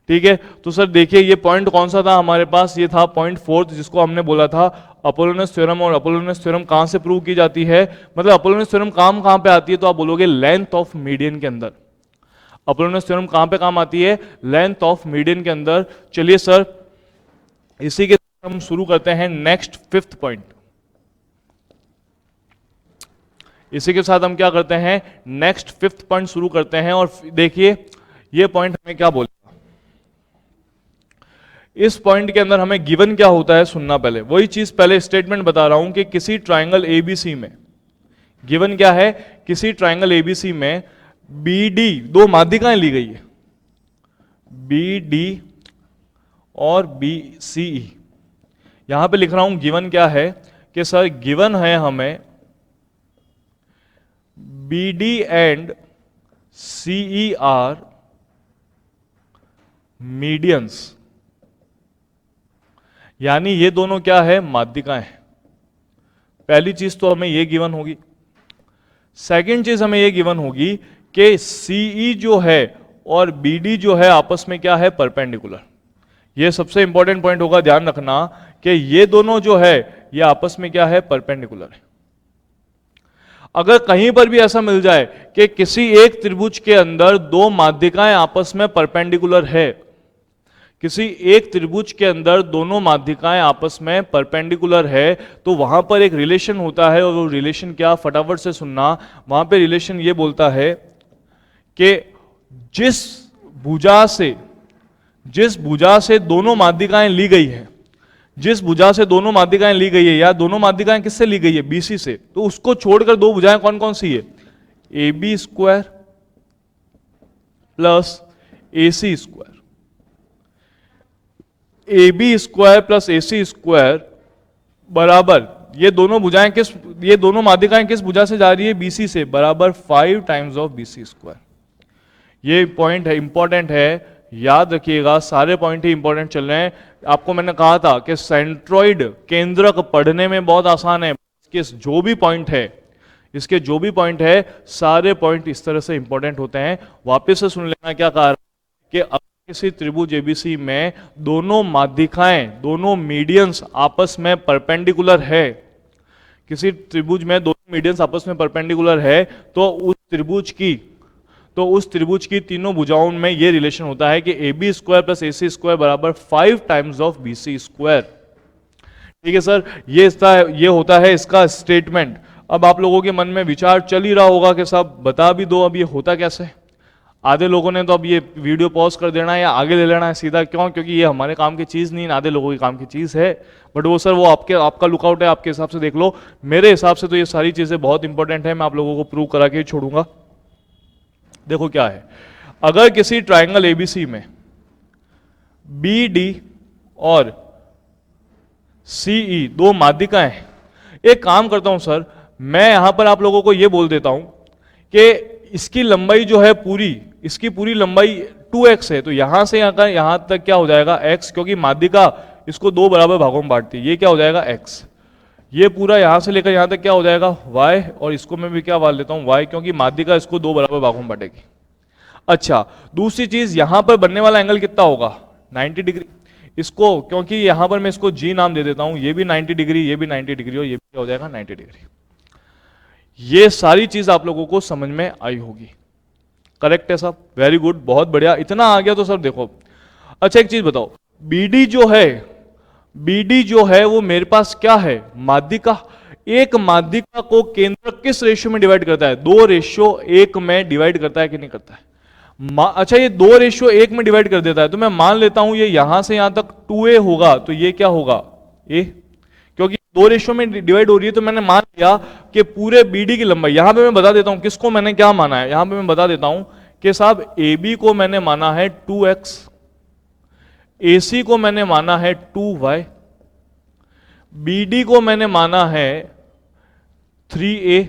ठीक है, तो सर देखिए ये पॉइंट कौन सा था हमारे पास, ये था पॉइंट 4 जिसको हमने बोला था अपोलोनस थ्योरम। और अपोलोनस थ्योरम कहां से प्रूव की जाती है, मतलब अपोलोनस थ्योरम काम कहां पे आती है, तो आप बोलोगे लेंथ ऑफ मीडियन के अंदर। अपोलोनस थ्योरम कहां पे काम आती है, लेंथ ऑफ मीडियन के अंदर। चलिए सर इसी के साथ हम शुरू करते हैं नेक्स्ट 5th पॉइंट। इसी के साथ हम क्या करते हैं, नेक्स्ट 5th पॉइंट शुरू करते हैं। और देखिए ये पॉइंट हमें क्या बोलेगा, इस पॉइंट के अंदर हमें गिवन क्या होता है सुनना। पहले वही चीज, पहले स्टेटमेंट बता रहा हूं कि किसी ट्राइंगल एबीसी में गिवन क्या है, किसी ट्राइंगल एबीसी में बीडी, 2 माध्यिकाएं ली गई है, बीडी और बीसीई। यहां पे लिख रहा हूं गिवन क्या है, कि सर गिवन है हमें BD and CE are medians, यानी ये दोनों क्या है, माध्यिकाएं हैं। पहली चीज तो हमें ये गिवन होगी। सेकंड चीज हमें ये गिवन होगी कि CE जो है और BD जो है आपस में क्या है, परपेंडिकुलर। ये सबसे इंपॉर्टेंट पॉइंट होगा, ध्यान रखना कि ये दोनों जो है ये आपस में क्या है, परपेंडिकुलर है। अगर कहीं पर भी ऐसा मिल जाए कि किसी एक त्रिभुज के अंदर 2 माध्यिकाएं आपस में परपेंडिकुलर है, किसी एक त्रिभुज के अंदर दोनों माध्यिकाएं आपस में परपेंडिकुलर है, तो वहां पर एक रिलेशन होता है। और वो रिलेशन क्या, फटाफट से सुनना, वहां पे रिलेशन ये बोलता है कि जिस भुजा से दोनों माध्यिकाएं ली गई है, जिस भुजा से दोनों माध्यिकाएं ली गई है, या दोनों माध्यिकाएं किससे ली गई है, बीसी से, तो उसको छोड़कर 2 भुजाएं कौन कौन सी है, AB square plus AC square. AB square plus AC square बराबर, ये दोनों माध्यिकाएं किस भुजा से जा रही है, BC से, बराबर 5 टाइम्स ऑफ BC स्क्वायर। ये पॉइंट है, इंपॉर्टेंट है, याद रखिएगा, सारे पॉइंट ही इंपॉर्टेंट चल रहे हैं। आपको मैंने कहा था कि सेंट्रॉइड केंद्रक पढ़ने में बहुत आसान है, इसके जो भी पॉइंट है सारे पॉइंट इस तरह से इंपॉर्टेंट होते हैं। वापस से सुन लेना क्या कहा कि अब किसी त्रिभुज एबीसी में दोनों माध्यिकाएं, दोनों मीडियंस आपस में परपेंडिकुलर है, किसी त्रिभुज में दोनों मीडियंस आपस में परपेंडिकुलर है, तो उस त्रिभुज की तीनों भुजाओं में यह रिलेशन होता है कि AB square plus AC square बराबर 5 टाइम्स ऑफ BC स्क्वायर। ठीक है सर, ये होता है इसका स्टेटमेंट। अब आप लोगों के मन में विचार चल ही रहा होगा कि साहब बता भी दो अब ये होता कैसे। आधे लोगों ने तो अब ये वीडियो पॉज कर देना है या आगे ले लेना है सीधा, क्यों, क्योंकि ये हमारे काम की चीज नहीं, आधे लोगों के काम की चीज है। बट वो सर वो आपका लुकआउट है, आपके हिसाब से देख लो। मेरे हिसाब से तो ये सारी चीजें बहुत इंपॉर्टेंट है, मैं आप लोगों को प्रूव करा के छोड़ूंगा। देखो क्या है, अगर किसी ट्राइंगल एबीसी में बी डी और सीई दो माध्यिकाएं हैं। एक काम करता हूं सर, मैं यहां पर आप लोगों को यह बोल देता हूं कि इसकी लंबाई जो है पूरी, इसकी पूरी लंबाई 2x है, तो यहां से यहां तक क्या हो जाएगा x, क्योंकि माध्यिका इसको दो बराबर भागों में बांटती है, ये क्या हो जाएगा x। ये पूरा यहां से लेकर यहां तक क्या हो जाएगा y, और इसको मैं भी क्या मान लेता हूं y, क्योंकि माध्यिका इसको दो बराबर भागों में बांटेगी। अच्छा, दूसरी चीज यहां पर बनने वाला एंगल कितना होगा 90 डिग्री। इसको क्योंकि यहां पर मैं इसको g नाम दे देता हूं, ये भी 90 डिग्री, ये भी 90 डिग्री, और ये भी क्या हो जाएगा 90 डिग्री। ये सारी चीज आप लोगों को समझ में आई होगी। करेक्ट है सब, वेरी गुड, बहुत बढ़िया, इतना आ गया तो सर देखो। अच्छा एक चीज बताओ, BD जो है वो मेरे पास क्या है, माध्यिका। एक माध्यिका को केंद्र किस रेशियो में डिवाइड करता है, 2:1 में डिवाइड करता है कि नहीं करता है। अच्छा ये 2:1 में डिवाइड कर देता है, तो मैं मान लेता हूं ये यहां से यहां तक 2a होगा, तो ये क्या होगा a, क्योंकि 2 रेशियो में डिवाइड हो रही है, तो मैंने मान लिया कि पूरे BD की लंबाई, यहां पे मैं बता देता हूं किसको मैंने क्या माना है, यहां पे मैं बता देता हूं कि साहब AB को मैंने माना है 2x, AC को मैंने माना है 2y, BD को मैंने माना है 3a,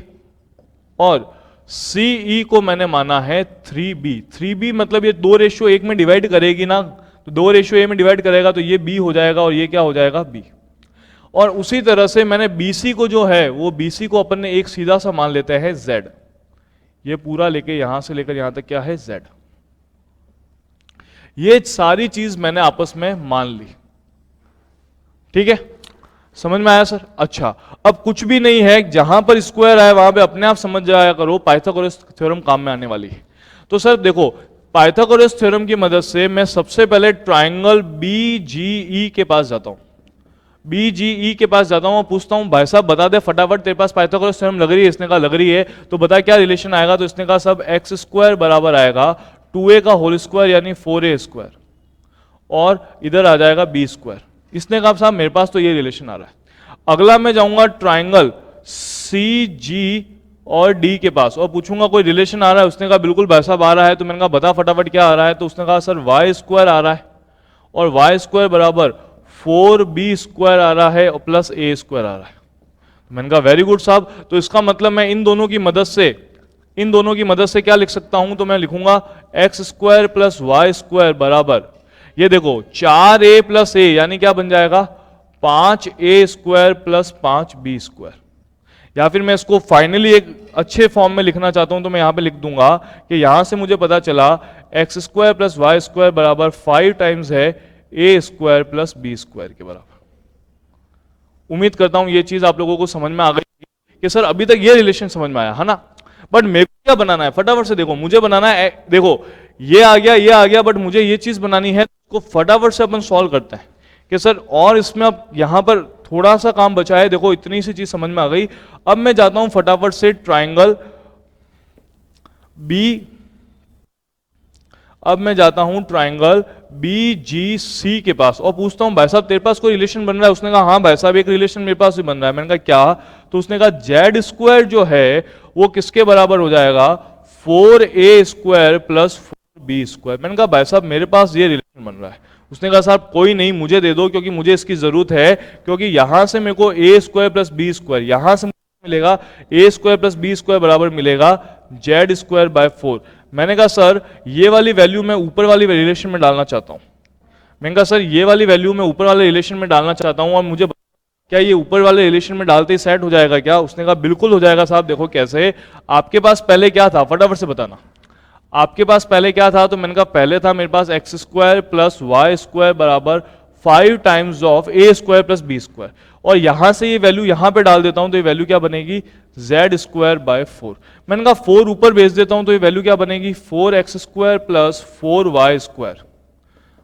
और CE को मैंने माना है 3b। 3b मतलब ये 2:1 में डिवाइड करेगी ना, तो 2:1 में डिवाइड करेगा तो ये b हो जाएगा, और ये क्या हो जाएगा b। और उसी तरह से मैंने BC को जो है वो BC को अपन ने एक सीधा सा मान लेते हैं Z, ये पूरा लेके यहां से लेकर यहां तक क्या है Z। ये सारी चीज मैंने आपस में मान ली, ठीक है, समझ में आया सर। अच्छा अब कुछ भी नहीं है, जहां पर स्क्वायर आए वहां पे अपने आप समझ जाया करो, पाइथागोरस थ्योरम काम में आने वाली है। तो सर देखो, पाइथागोरस थ्योरम की मदद से मैं सबसे पहले ट्राइंगल BGE के पास जाता हूं, BGE के पास जाता हूं और पूछता हूं भाई साहब बता दे फटाफट, तेरे पास पाइथागोरस थ्योरम लग रही है, इसने कहा लग रही है, तो बता क्या रिलेशन आएगा, तो इसने कहा सब x² बराबर आएगा 2a का होल स्क्वायर यानी 4a², और इधर आ जाएगा b²। इसने कहा साहब मेरे पास तो ये रिलेशन आ रहा है। अगला मैं जाऊंगा ट्राइंगल CG और D के पास और पूछूंगा कोई रिलेशन आ रहा है, उसने कहा बिल्कुल भाई साहब आ रहा है, तो मैंने कहा बता फटाफट क्या आ रहा है, तो उसने कहा सर y² आ रहा है, और y² बराबर 4b² आ रहा है और प्लस a² आ रहा है। मैंने कहा वेरी गुड साहब, तो इसका मतलब मैं इन दोनों की मदद से क्या लिख सकता हूं, तो मैं लिखूंगा x² प्लस y² बराबर, ये देखो 4a प्लस a यानी क्या बन जाएगा 5a² प्लस 5b²। या फिर मैं इसको फाइनली एक अच्छे फॉर्म में लिखना चाहता हूं, तो मैं यहां पे लिख दूंगा कि यहां से मुझे पता चला x² प्लस y² बराबर 5 टाइम्स है a² प्लस b² के बराबर। उम्मीद करता हूं ये चीज आप लोगों को समझ में आ गई कि सर अभी तक ये रिलेशन समझ में आया है ना। बट मेरे को क्या बनाना है, फटाफट से देखो, मुझे बनाना है, देखो ये आ गया, बट मुझे ये चीज बनानी है, तो फटाफट से अपन सॉल्व करते हैं कि सर, और इसमें अब यहां पर थोड़ा सा काम बचा है। देखो इतनी सी चीज समझ में आ गई। अब मैं जाता हूं फटाफट से ट्राइंगल BGC के पास और पूछता हूं भाई साहब तेरे पास कोई रिलेशन बन रहा है। उसने कहा हाँ भाई साहब एक रिलेशन मेरे पास भी बन रहा है। मैंने कहा क्या, तो उसने कहा z² जो है वो किसके बराबर हो जाएगा 4a² प्लस 4b²। मैंने कहा भाई साहब मेरे पास ये रिलेशन बन रहा है। उसने कहा साहब कोई नहीं, मुझे दे दो क्योंकि मुझे इसकी जरूरत है, क्योंकि यहां से मेरे को a² प्लस b², यहां से मिलेगा a² प्लस b² बराबर मिलेगा z² बाय 4। मैंने कहा सर ये वाली वैल्यू मैं ऊपर वाली रिलेशन में डालना चाहता हूं। मैंने कहा सर ये वाली वैल्यू मैं ऊपर वाले रिलेशन में डालना चाहता हूं और मुझे क्या ये ऊपर वाले रिलेशन में डालते ही सेट हो जाएगा क्या। उसने कहा बिल्कुल हो जाएगा साहब। देखो कैसे, आपके पास पहले क्या था, फटाफट से बताना, आपके पास पहले क्या था। तो मैंने कहा पहले था मेरे पास x² प्लस y² बराबर 5 times of a² plus b², और यहां से ये वैल्यू यहां पे डाल देता हूं तो ये वैल्यू क्या बनेगी z² बाय 4। मैंने कहा 4 ऊपर भेज देता हूं तो ये वैल्यू क्या बनेगी 4x² प्लस 4y²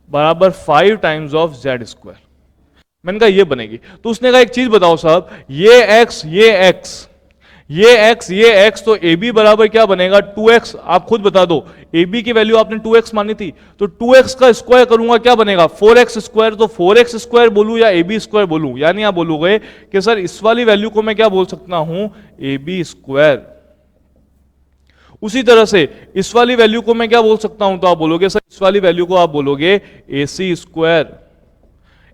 बराबर 5 टाइम्स ऑफ z²। मैंने कहा ये बनेगी। तो उसने कहा एक चीज बताओ साहब, ये x तो AB बराबर क्या बनेगा 2x। आप खुद बता दो, AB की वैल्यू आपने 2x मानी थी, तो 2x का स्क्वायर करूंगा क्या बनेगा 4x²। तो 4x² बोलूं या AB² बोलूं, यानी आप बोलोगे कि सर इस वाली वैल्यू को मैं क्या बोल सकता हूं AB²। उसी तरह से इस वाली वैल्यू को मैं क्या बोल सकता हूं, तो आप बोलोगे सर इस वाली वैल्यू को आप बोलोगे AC स्क्वायर।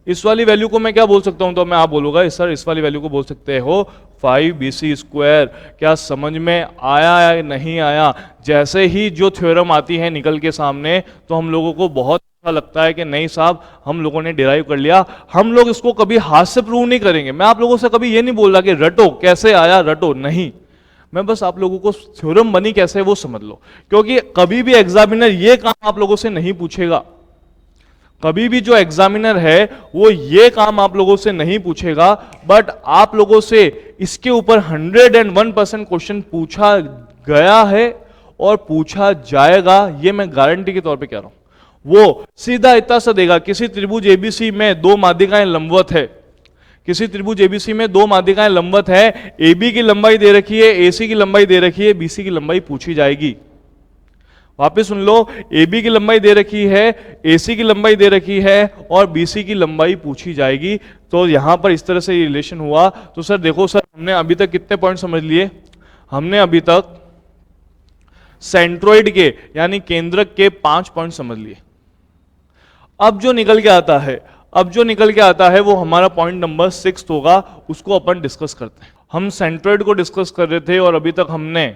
इस वाली वैल्यू को मैं क्या बोल सकता हूं, तो मैं आप बोलूंगा सर इस वाली वैल्यू को बोल सकते हो 5BC स्क्वायर। क्या समझ में आया या नहीं आया? जैसे ही जो थ्योरम आती है निकल के सामने तो हम लोगों को बहुत अच्छा लगता है कि नहीं साहब हम लोगों ने डिराइव कर लिया। हम लोग इसको कभी हाथ से प्रूव नहीं करेंगे। मैं आप लोगों से कभी ये नहीं बोल रहा कि रटो, कैसे आया रटो, नहीं। मैं बस आप लोगों को थ्योरम बनी कैसे वो समझ लो, क्योंकि कभी भी एग्जामिनर ये काम आप लोगों से नहीं पूछेगा। कभी भी जो एग्जामिनर है वो ये काम आप लोगों से नहीं पूछेगा, बट आप लोगों से इसके ऊपर 101% क्वेश्चन पूछा गया है और पूछा जाएगा, ये मैं गारंटी के तौर पे कह रहा हूं। वो सीधा इतना सा देगा, किसी त्रिभुज एबीसी में दो माध्यिकाएं लंबवत है, किसी त्रिभुज एबीसी में दो माध्यिकाएं लंबवत है, AB की लंबाई दे रखी है, AC की लंबाई दे रखी है, BC की लंबाई पूछी जाएगी। वापस सुन लो, AB की लंबाई दे रखी है, AC की लंबाई दे रखी है और BC की लंबाई पूछी जाएगी। तो यहां पर इस तरह से ये रिलेशन हुआ। तो सर देखो सर, हमने अभी तक कितने पॉइंट समझ लिए? हमने अभी तक सेंट्रोइड के यानी केंद्रक के 5 पॉइंट समझ लिए। अब जो निकल के आता है वो हमारा पॉइंट नंबर 6 होगा, उसको अपन डिस्कस करते हैं। हम सेंट्रोइड को डिस्कस कर रहे थे और अभी तक हमने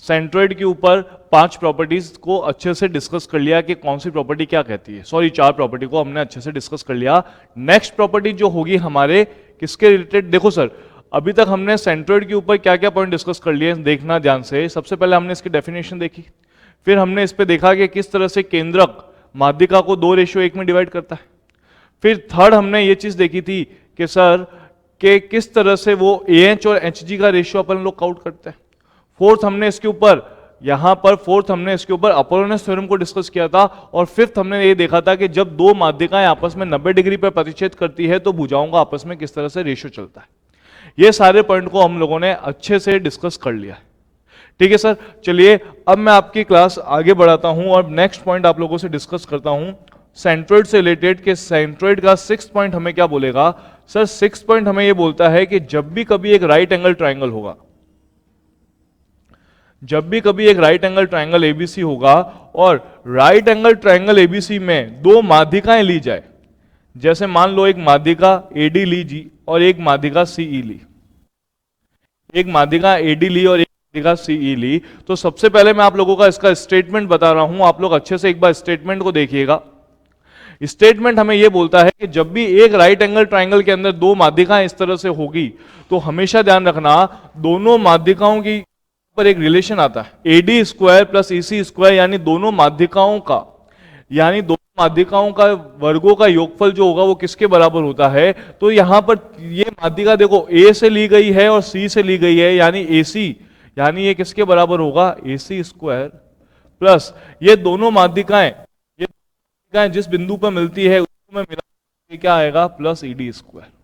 सेंट्रोइड के ऊपर 5 प्रॉपर्टीज को अच्छे से डिस्कस कर लिया कि कौन सी प्रॉपर्टी क्या कहती है। सॉरी, 4 प्रॉपर्टी को हमने अच्छे से डिस्कस कर लिया। नेक्स्ट प्रॉपर्टी जो होगी हमारे किसके रिलेटेड? देखो सर, अभी तक हमने सेंट्रोइड के ऊपर क्या क्या पॉइंट डिस्कस कर लिए, देखना ध्यान से। सबसे पहले हमने इसकी डेफिनेशन देखी, फिर हमने इस पे देखा कि किस तरह से केंद्रक माध्यिका को 2:1 में डिवाइड करता है। फिर थर्ड हमने ये चीज देखी थी कि सर के किस तरह से वो AH और HG का रेशियो अपन लोग काउंट करते हैं। फोर्थ हमने इसके ऊपर अपोलोनस थ्योरम को डिस्कस किया था। और फिफ्थ हमने ये देखा था कि जब दो माध्यिकाएं आपस में 90 डिग्री पर प्रतिच्छेद करती है तो भुजाओं का आपस में किस तरह से रेशियो चलता है। ये सारे पॉइंट को हम लोगों ने अच्छे से डिस्कस कर लिया है। ठीक है सर, चलिए अब मैं आपकी क्लास आगे बढ़ाता हूं और नेक्स्ट पॉइंट आप लोगों से डिस्कस करता हूं सेंट्रोइड से रिलेटेड। के सेंट्रोइड का 6th पॉइंट हमें क्या बोलेगा? सर 6th पॉइंट हमें ये बोलता है कि जब भी कभी एक राइट एंगल ट्राइंगल होगा, जब भी कभी एक राइट एंगल ट्राइंगल एबीसी होगा और राइट एंगल ट्राइंगल एबीसी में दो माध्यिकाएं ली जाए, जैसे मान लो एक माध्यिका AD ली जी और एक माध्यिका CE ली, एक माध्यिका AD ली और एक माध्यिका CE ली, तो सबसे पहले मैं आप लोगों का इसका स्टेटमेंट बता रहा हूं, आप लोग अच्छे से एक बार स्टेटमेंट को देखिएगा। स्टेटमेंट हमें यह बोलता है कि जब भी एक राइट एंगल ट्राइंगल के अंदर दो माध्यिकाएं इस तरह से होगी तो हमेशा ध्यान रखना दोनों माध्यिकाओं की पर एक रिलेशन आता है AD square plus EC square, यानी दोनों माध्यिकाओं का वर्गों का योगफल जो होगा वो किसके बराबर होता है? तो यहां पर ये माध्यिका देखो A से ली गई है और C से ली गई है, यानी AC, यानी ये किसके बराबर होगा? AC स्क्वायर प्लस ये दोनों माध्यिकाएं जिस बिंदु पर मिलती है उसको मैं मिला क्या आएगा? Plus ED square.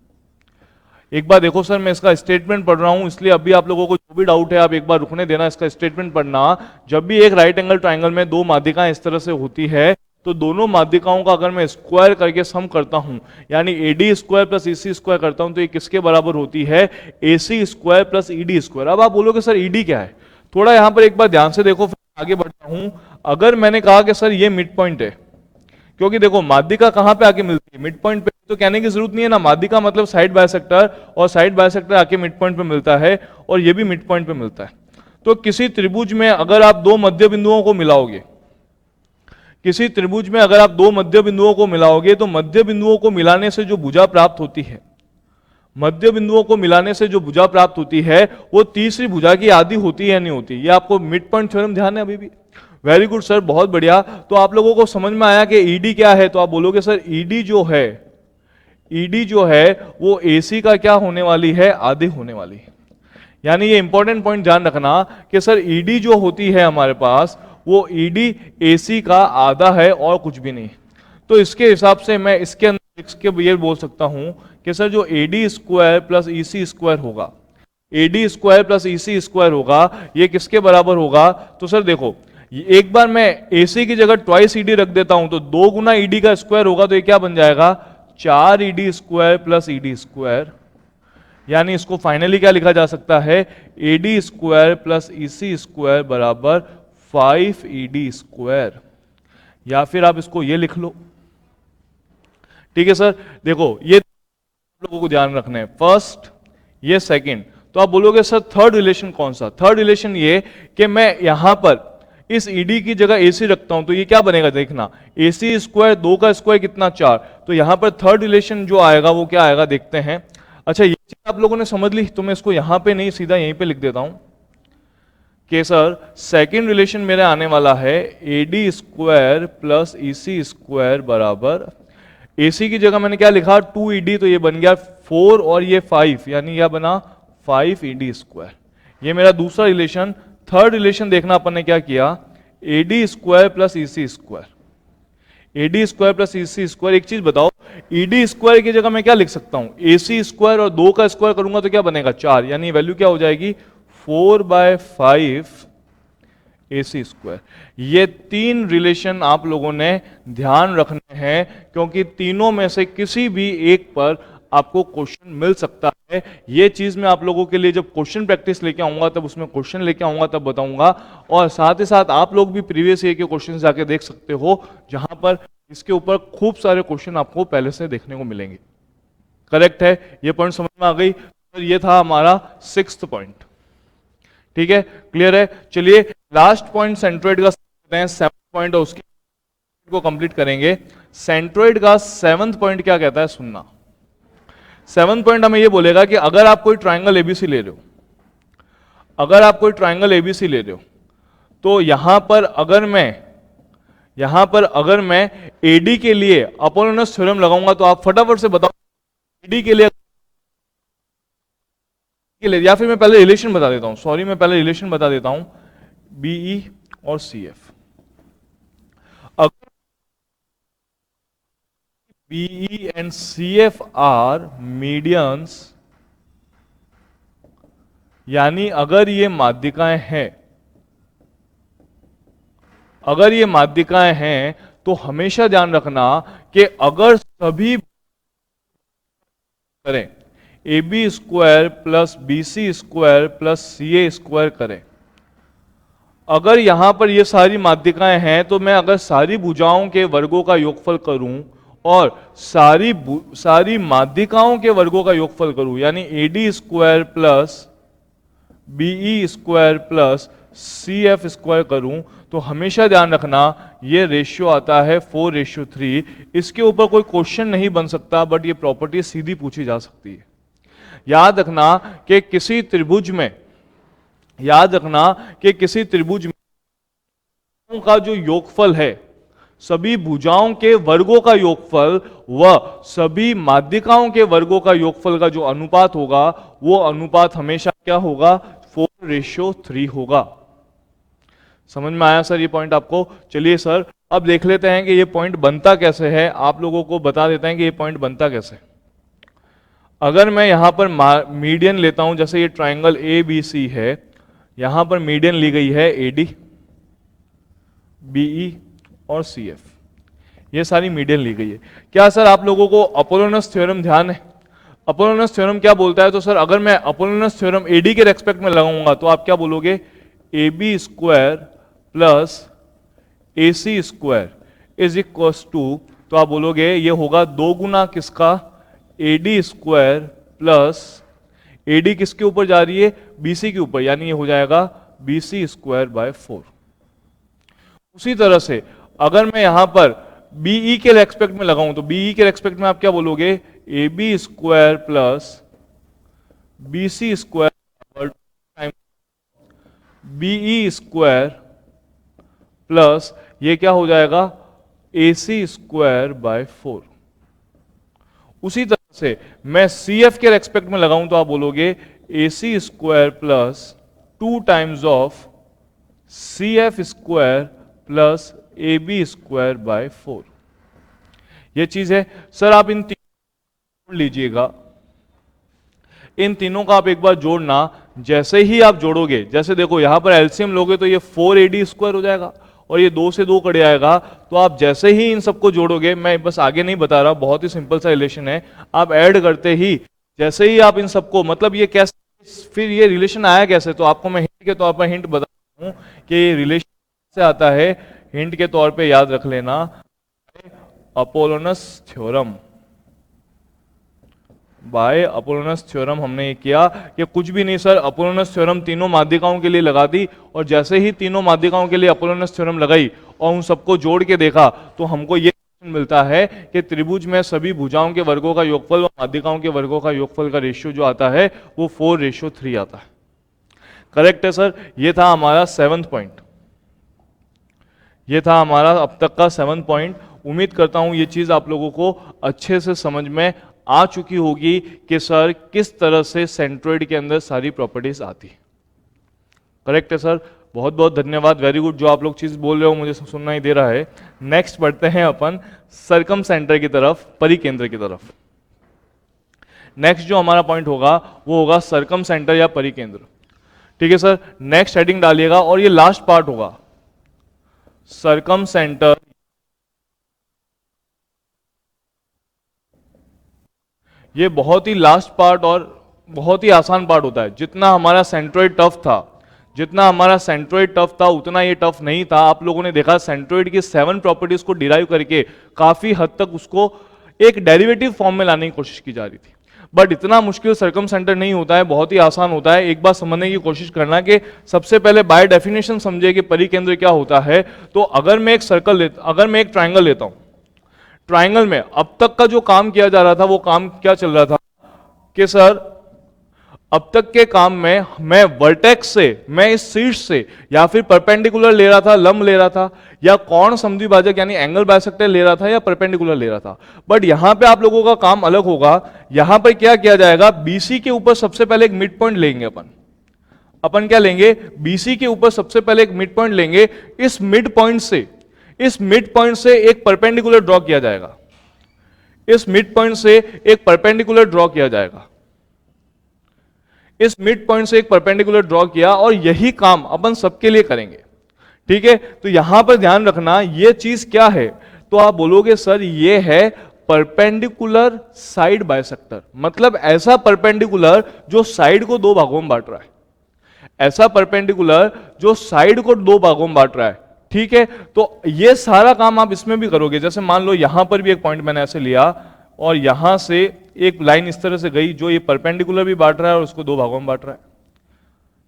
एक बार देखो सर, मैं इसका स्टेटमेंट पढ़ रहा हूं, इसलिए अभी आप लोगों को जो भी डाउट है आप एक बार रुकने देना, इसका स्टेटमेंट पढ़ना। जब भी एक राइट एंगल ट्राइंगल में दो माध्यिकाएं इस तरह से होती है तो दोनों माध्यिकाओं का अगर मैं स्क्वायर करके सम करता हूं, यानी AD square plus EC square करता हूं, तो ये किसके बराबर होती है? AC square plus ED square. अब आप बोलोगे सर ED क्या है? थोड़ा यहां पर एक बार ध्यान से देखो, फिर आगे बढ़ता हूं। अगर मैंने कहा कि सर ये मिड पॉइंट है, क्योंकि देखो माध्यिका कहां पे आके मिलती है? मिड पॉइंट पे, तो कहने की जरूरत नहीं है ना, माध्यिका मतलब साइड बाइसेक्टर, और साइड बाइसेक्टर आके मिड पॉइंट पे मिलता है और ये भी मिड पॉइंट पे मिलता है। तो किसी त्रिभुज में अगर आप दो मध्य बिंदुओं को मिलाओगे, किसी त्रिभुज में अगर आप दो मध्य बिंदुओं को मिलाओगे तो मध्य बिंदुओं को मिलाने से जो भुजा प्राप्त होती है, मध्य बिंदुओं को मिलाने से जो भुजा प्राप्त होती है वो तीसरी भुजा की आधी होती है या नहीं होती? ये आपको मिड पॉइंट थ्योरम ध्यान है अभी भी? वेरी गुड सर, बहुत बढ़िया। तो आप लोगों को समझ में आया कि ED क्या है? तो आप बोलोगे सर ED जो है वो AC का क्या होने वाली है? आधे होने वाली है। यानी ये इंपॉर्टेंट पॉइंट ध्यान रखना कि सर ED जो होती है हमारे पास वो ED AC का आधा है और कुछ भी नहीं। तो इसके हिसाब से मैं इसके ये बोल सकता हूं कि सर जो AD square plus EC square होगा, AD square plus EC square होगा, ये किसके बराबर होगा? तो सर देखो, एक बार मैं AC की जगह ट्वाइस ED रख देता हूं तो 2 गुना ED का स्क्वायर होगा, तो ये क्या बन जाएगा? 4 ED square plus ED square. यानी इसको फाइनली क्या लिखा जा सकता है, AD square plus EC square बराबर 5ED स्क्वायर, या फिर आप इसको ये लिख लो। ठीक है सर, देखो ये लोगों को ध्यान रखना है, फर्स्ट ये सेकंड। तो आप बोलोगे सर थर्ड रिलेशन कौन सा? थर्ड रिलेशन ये कि मैं यहां पर इस ED की जगह AC रखता हूं तो ये क्या बनेगा, देखना AC स्क्वायर, 2 का स्क्वायर कितना 4, तो यहां पर थर्ड रिलेशन जो आएगा वो क्या आएगा देखते हैं। अच्छा ये चीज आप लोगों ने समझ ली, तो मैं इसको यहां पे नहीं सीधा यहीं पे लिख देता हूं कि सर सेकेंड रिलेशन मेरे आने वाला है AD square plus EC square बराबर, AC की जगह मैंने क्या लिखा 2ED, तो ये बन गया 4 और ये 5, यानी यह बना 5ED स्क्वायर। ये मेरा दूसरा रिलेशन। थर्ड रिलेशन देखना अपन ने क्या किया, AD square plus EC square, AD square plus EC square. एक चीज बताओ, ED स्क्वायर की जगह मैं क्या लिख सकता हूं, AC स्क्वायर और 2 का स्क्वायर करूंगा तो क्या बनेगा 4, यानी वैल्यू क्या हो जाएगी 4/5 AC स्क्वायर। ये तीन रिलेशन आप लोगों ने ध्यान रखने हैं, क्योंकि तीनों में से किसी भी एक पर आपको क्वेश्चन मिल सकता है। ये चीज मैं आप लोगों के लिए जब क्वेश्चन प्रैक्टिस लेके आऊंगा, तब उसमें क्वेश्चन लेके आऊंगा तब बताऊंगा। और साथ ही साथ आप लोग भी प्रीवियस ईयर के क्वेश्चन जाके देख सकते हो, जहां पर इसके ऊपर खूब सारे क्वेश्चन आपको पहले से देखने को मिलेंगे। करेक्ट है, ये पॉइंट समझ में आ गई। तो ये था हमारा 6th पॉइंट। ठीक है, क्लियर है। चलिए लास्ट पॉइंट सेंट्रोइड का करते हैं, 7th पॉइंट, और उसकी को कंप्लीट करेंगे। सेंट्रोइड का 7th पॉइंट क्या कहता है, सुनना। 7th पॉइंट हमें ये बोलेगा कि अगर आप कोई ट्राइंगल एबीसी ले रहे हो, अगर आप कोई ट्राइंगल एबीसी ले रहे हो, तो यहां पर अगर मैं एडी के लिए अपोलोनस थ्योरम लगाऊंगा, तो आप फटाफट से बताओ एडी के लिए, या फिर मैं पहले रिलेशन बता देता हूं, सॉरी मैं पहले रिलेशन बता देता हूं, बीई और सीएफ। अगर BE and CF are medians, यानी अगर ये माध्यिकाएं हैं, अगर ये माध्यिकाएं हैं, तो हमेशा ध्यान रखना कि अगर सभी करें A B square plus B C square plus C A square करें, अगर यहां पर ये सारी माध्यिकाएं हैं, तो मैं अगर सारी भुजाओं के वर्गों का योगफल करूं और सारी माध्यिकाओं के वर्गों का योगफल करूं, यानी A D square plus BE square plus C F square करूं, तो हमेशा ध्यान रखना ये रेशियो आता है 4:3। इसके ऊपर कोई क्वेश्चन नहीं बन सकता, बट ये प्रॉपर्टी सीधी पूछी जा सकती है। याद रखना कि किसी त्रिभुज में, याद रखना कि किसी त्रिभुज में का जो योगफल है, सभी भुजाओं के वर्गों का योगफल व सभी माध्यिकाओं के वर्गों का योगफल का जो अनुपात होगा, वो अनुपात हमेशा क्या होगा, 4:3 होगा। समझ में आया सर ये पॉइंट आपको? चलिए सर अब देख लेते हैं कि ये पॉइंट बनता कैसे है, आप लोगों को बता देते हैं कि ये पॉइंट बनता कैसे। अगर मैं यहां पर मीडियन लेता हूं, जैसे ये ट्राइंगल ए बी सी है, यहां पर मीडियन ली गई है एडी, बीई और सीएफ, ये सारी मीडियन ली गई है। क्या सर आप लोगों को अपोलोनस थ्योरम ध्यान है? अपोलोनस थ्योरम क्या बोलता है? तो सर अगर मैं अपोलोनस थ्योरम एडी के रेस्पेक्ट में लगाऊंगा, तो आप क्या बोलोगे, A B square plus A C square is equal to, तो आप बोलोगे ये होगा 2 गुना किसका, A D square plus AD किसके ऊपर जा रही है, बीसी के ऊपर, यानी ये हो जाएगा बीसी स्क्वायर बाय 4। उसी तरह से अगर मैं यहां पर बीई के रेस्पेक्ट में लगाऊं, तो बीई के रेस्पेक्ट में आप क्या बोलोगे, A B square plus BC square BE square plus ये क्या हो जाएगा, ए सी स्क्वायर बाय 4। उसी तरह से मैं सी एफ के रेस्पेक्ट में लगाऊं, तो आप बोलोगे A C square plus 2 times of C F square plus A B square by 4। ये चीज है सर। आप इन तीनों लीजिएगा, इन तीनों का आप एक बार जोड़ना। जैसे ही आप जोड़ोगे, जैसे देखो यहां पर एलसीएम लोगे तो ये 4AD स्क्वायर हो जाएगा और ये 2 से 2 कट जाएगा। तो आप जैसे ही इन सबको जोड़ोगे, मैं बस आगे नहीं बता रहा, बहुत ही सिंपल सा रिलेशन है, आप ऐड करते ही जैसे ही आप इन सबको, मतलब ये कैसे, फिर ये रिलेशन आया कैसे, तो आपको मैं हिंट के तौर पर हिंट बता हूं कि ये रिलेशन से आता है। हिंट के तौर पे याद रख लेना, अपोलोनस थ्योरम। बाय अपोलोनस थ्योरम हमने ये किया कि कुछ भी नहीं सर, अपोलोनस थ्योरम तीनों माध्यिकाओं के लिए लगा दी, और जैसे ही तीनों माध्यिकाओं के लिए अपोलोनस थ्योरम लगाई और उन सबको जोड़ के देखा तो हमको ये मिलता है कि त्रिभुज में सभी भुजाओं के वर्गों का योगफल और माध्यिकाओं के वर्गों का योगफल का रेशियो जो आता है वो 4:3 आता है। करेक्ट है सर। ये था हमारा 7th पॉइंट, ये था हमारा अब तक का 7th पॉइंट। उम्मीद करता हूं ये चीज आप लोगों को अच्छे से समझ में आ चुकी होगी कि सर किस तरह से सेंट्रोइड के अंदर सारी प्रॉपर्टीज आती है। करेक्ट है सर। बहुत बहुत धन्यवाद, वेरी गुड। जो आप लोग चीज बोल रहे हो मुझे सुनना ही दे रहा है। नेक्स्ट बढ़ते हैं अपन सरकम सेंटर की तरफ, परिकेंद्र की तरफ। नेक्स्ट जो हमारा पॉइंट होगा वो होगा सरकम सेंटर या परिकेंद्र। ठीक है सर, नेक्स्ट हेडिंग डालिएगा और ये लास्ट पार्ट होगा, सरकम सेंटर। ये बहुत ही लास्ट पार्ट और बहुत ही आसान पार्ट होता है। जितना हमारा सेंट्रोइड टफ था, जितना हमारा सेंट्रोइड टफ था उतना ये टफ नहीं था। आप लोगों ने देखा सेंट्रोइड की 7 प्रॉपर्टीज को डिराइव करके काफी हद तक उसको एक डेरिवेटिव फॉर्म में लाने की कोशिश की जा रही थी, बट इतना मुश्किल सरकम सेंटर नहीं होता है, बहुत ही आसान होता है। एक बार समझने की कोशिश करना कि सबसे पहले बाय डेफिनेशन समझे कि परिकेंद्र क्या होता है। तो अगर मैं एक अगर मैं एक ट्राइंगल लेता हूं, ट्राइंगल में अब तक का जो काम किया जा रहा था वो काम क्या चल रहा था कि सर अब तक के काम में मैं वर्टेक्स से, मैं इस शीर्ष से या फिर परपेंडिकुलर ले रहा था, लंब ले रहा था, या कोण समद्विभाजक यानी एंगल बाइसेक्टर ले रहा था, या परपेंडिकुलर ले रहा था। बट यहां पे आप लोगों का काम अलग होगा। यहां पर क्या किया जाएगा, बीसी के ऊपर सबसे पहले एक मिड पॉइंट लेंगे अपन क्या लेंगे, बीसी के ऊपर सबसे पहले एक मिड पॉइंट लेंगे। इस मिड पॉइंट से एक परपेंडिकुलर ड्रॉ किया जाएगा, इस मिड पॉइंट से एक परपेंडिकुलर ड्रॉ किया जाएगा, इस मिड पॉइंट से एक परपेंडिकुलर ड्रॉ किया, और यही काम अपन सबके लिए करेंगे। ठीक है, तो यहां पर ध्यान रखना ये चीज क्या है, तो आप बोलोगे सर ये है परपेंडिकुलर साइड बाइसेक्टर। मतलब ऐसा परपेंडिकुलर जो साइड को 2 भागों में बांट रहा है, ऐसा परपेंडिकुलर जो साइड को 2 भागों में बांट रहा है। ठीक है, तो ये सारा काम आप इसमें भी करोगे। जैसे मान लो यहां पर भी एक पॉइंट मैंने ऐसे लिया और यहां से एक लाइन इस तरह से गई जो ये परपेंडिकुलर भी बांट रहा है और उसको 2 भागों में बांट रहा है।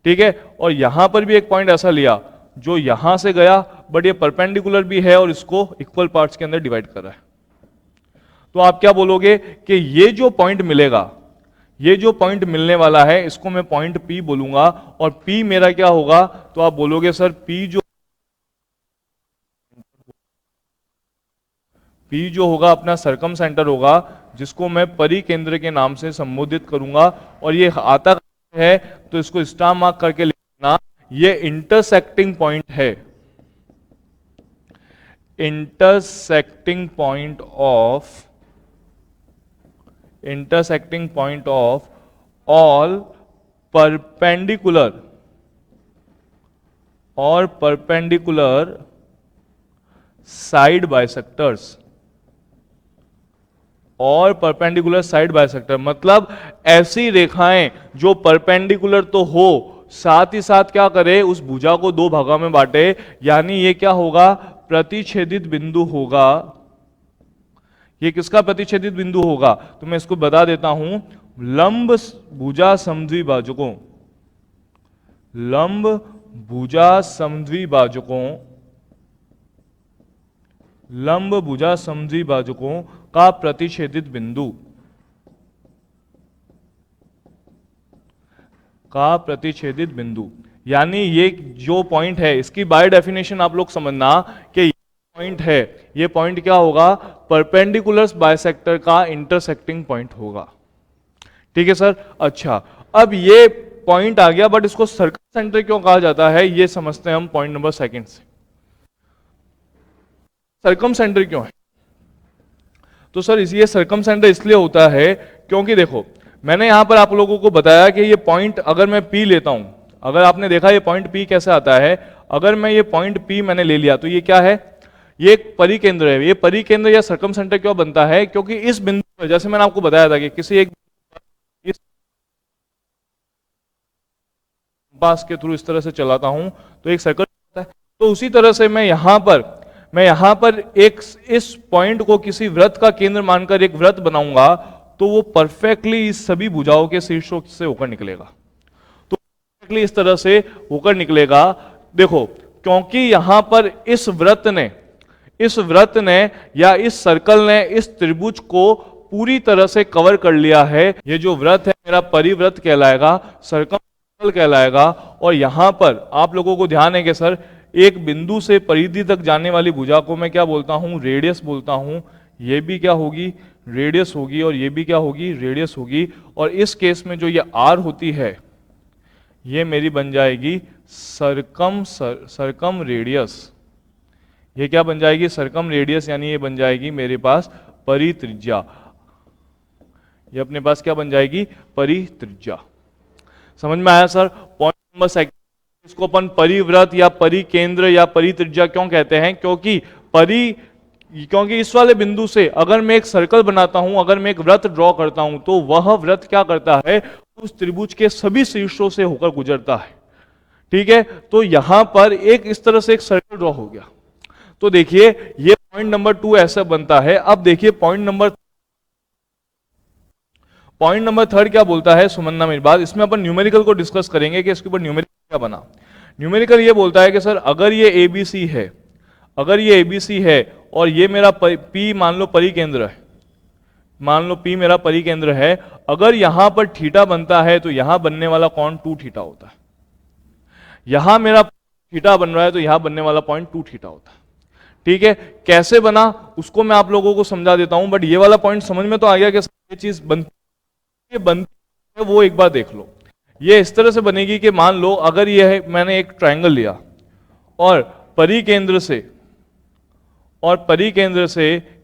ठीक है, और यहां पर भी एक पॉइंट ऐसा लिया जो यहां से गया बट ये परपेंडिकुलर भी है और इसको इक्वल पार्ट्स के अंदर डिवाइड कर रहा है। तो आप क्या बोलोगे कि ये जो पॉइंट मिलेगा, ये जो पॉइंट मिलने वाला है इसको मैं पॉइंट P बोलूंगा, और P मेरा क्या होगा, तो आप बोलोगे सर P जो होगा अपना सरकम सेंटर होगा, जिसको मैं परिकेंद्र के नाम से संबोधित करूंगा। और ये आता है तो इसको स्टार मार्क करके लिखना, ये इंटरसेक्टिंग पॉइंट है, intersecting point of all perpendicular side bisectors, और परपेंडिकुलर साइड बाइसेक्टर मतलब ऐसी रेखाएं जो परपेंडिकुलर तो हो, साथ ही साथ क्या करे, उस भुजा को 2 भागों में बांटे। यानी ये क्या होगा, प्रतिच्छेदित बिंदु होगा। ये किसका प्रतिच्छेदित बिंदु होगा, तो मैं इसको बता देता हूं, लंब भुजा समद्विभाजकों, लंब भुजा समद्विभाजकों का प्रतिच्छेदित बिंदु, यानी ये जो पॉइंट है इसकी बाय डेफिनेशन आप लोग समझना कि ये पॉइंट है, ये पॉइंट क्या होगा, परपेंडिकुलर बाइसेक्टर का इंटरसेक्टिंग पॉइंट होगा। ठीक है सर। अच्छा, अब ये पॉइंट आ गया, बट इसको सर्कम सेंटर क्यों कहा जाता है ये समझते हैं हम पॉइंट नंबर 2 से। सरकम सेंटर क्यों है, तो सर ये सरकम सेंटर इसलिए होता है क्योंकि देखो मैंने यहां पर आप लोगों को बताया कि ये पॉइंट अगर मैं P लेता हूं, अगर आपने देखा ये पॉइंट P कैसे आता है, अगर मैं ये पॉइंट P मैंने ले लिया तो ये क्या है, ये एक परिकेंद्र है। ये परिकेंद्र या सरकम सेंटर क्यों बनता है, क्योंकि इस बिंदु पर, जैसे मैंने आपको बताया था कि किसी एक कंपास के थ्रू इस तरह से चलाता हूं तो एक सर्कल होता है। तो उसी तरह से मैं यहां पर एक इस पॉइंट को किसी वृत्त का केंद्र मानकर एक वृत्त बनाऊंगा तो वो परफेक्टली इस सभी भुजाओं के शीर्षों से होकर निकलेगा। तो परफेक्टली इस तरह से होकर निकलेगा। देखो, क्योंकि यहां पर इस वृत्त ने या इस सर्कल ने इस त्रिभुज को पूरी तरह से कवर कर लिया है। ये जो वृत्त है मेरा परिवृत्त कहलाएगा, सर्कम कहलाएगा। और यहां पर आप लोगों को ध्यान है कि सर एक बिंदु से परिधि तक जाने वाली भुजा को मैं क्या बोलता हूं? रेडियस बोलता हूं। ये भी क्या होगी? रेडियस होगी। और ये भी क्या होगी? रेडियस होगी। और इस केस में जो ये आर होती है ये मेरी बन जाएगी सरकम रेडियस। ये क्या बन जाएगी? सरकम रेडियस, यानी ये बन जाएगी मेरे पास परित्रिज्या। ये अपने पास क्या बन जाएगी? परित्रिज्या। समझ में आया सर? पॉइंट नंबर सेकंड, इसको अपन परिव्रत या परिकेंद्र या परित्रिज्या क्यों कहते हैं? क्योंकि इस वाले बिंदु से अगर मैं एक सर्कल बनाता हूं, अगर मैं एक वृत्त ड्रॉ करता हूं तो वह वृत्त क्या करता है? उस त्रिभुज के सभी शीर्षों से होकर गुजरता है। ठीक है, तो यहां पर एक इस तरह से एक सर्कल ड्रॉ हो गया। तो देखिए ये पॉइंट नंबर 2 ऐसा बनता है। अब देखिए पॉइंट नंबर 3 क्या बोलता है? सुमन्ना मेरी बात, इसमें अपन न्यूमेरिकल को डिस्कस करेंगे कि इसके ऊपर न्यूमेरिकल क्या बना। न्यूमेरिकल ये बोलता है कि सर अगर ये एबीसी है, अगर ये एबीसी है और ये मेरा पी मान लो परिकेंद्र है, मान लो पी मेरा परिकेंद्र है, अगर यहां पर थीटा बनता है तो यहां बनने वाला कोण 2 थीटा होता है। यहां मेरा थीटा बन रहा है तो यहां बनने वाला पॉइंट 2 थीटा होता है। ठीक है, कैसे बना उसको मैं आप लोगों को समझा देता हूं, बट ये वाला पॉइंट समझ में तो आ गया कि ये चीज बनती है वो एक बार देख लो। ये इस तरह से बनेगी कि मान लो अगर ये है, मैंने एक ट्रायंगल लिया और परिकेंद्र से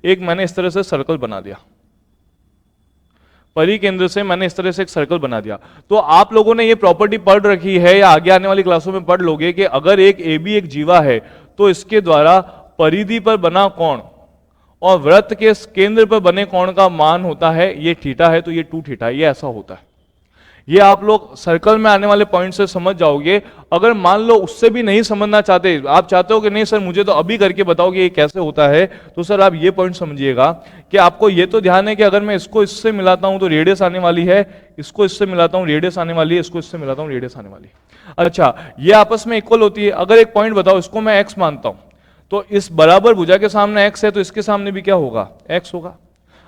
एक मैंने इस तरह से सर्कल बना दिया, परिकेंद्र से मैंने इस तरह से एक सर्कल बना दिया। तो आप लोगों ने ये प्रॉपर्टी पढ़ रखी है या आगे आने वाली क्लासों में पढ़ लोगे कि अगर एक AB एक जीवा है तो इसके द्वारा परिधि पर बना कोण और वृत्त के केंद्र पर बने कोण का मान होता है, ये थीटा है तो ये 2 थीटा, ये ऐसा होता है। ये आप लोग सर्कल में आने वाले पॉइंट से समझ जाओगे। अगर मान लो उससे भी नहीं समझना चाहते, आप चाहते हो कि नहीं सर मुझे तो अभी करके बताओ कि ये कैसे होता है, तो सर आप ये पॉइंट समझिएगा कि आपको ये तो ध्यान है कि अगर मैं इसको इससे मिलाता हूं तो रेडियस आने वाली है, इसको इससे मिलाता हूं रेडियस आने वाली है, इसको इससे मिलाता हूं रेडियस आने वाली है। अच्छा, ये आपस में इक्वल होती है। अगर एक पॉइंट बताओ, इसको मैं एक्स मानता हूं तो इस बराबर भुजा के सामने एक्स है तो इसके सामने भी क्या होगा? एक्स होगा।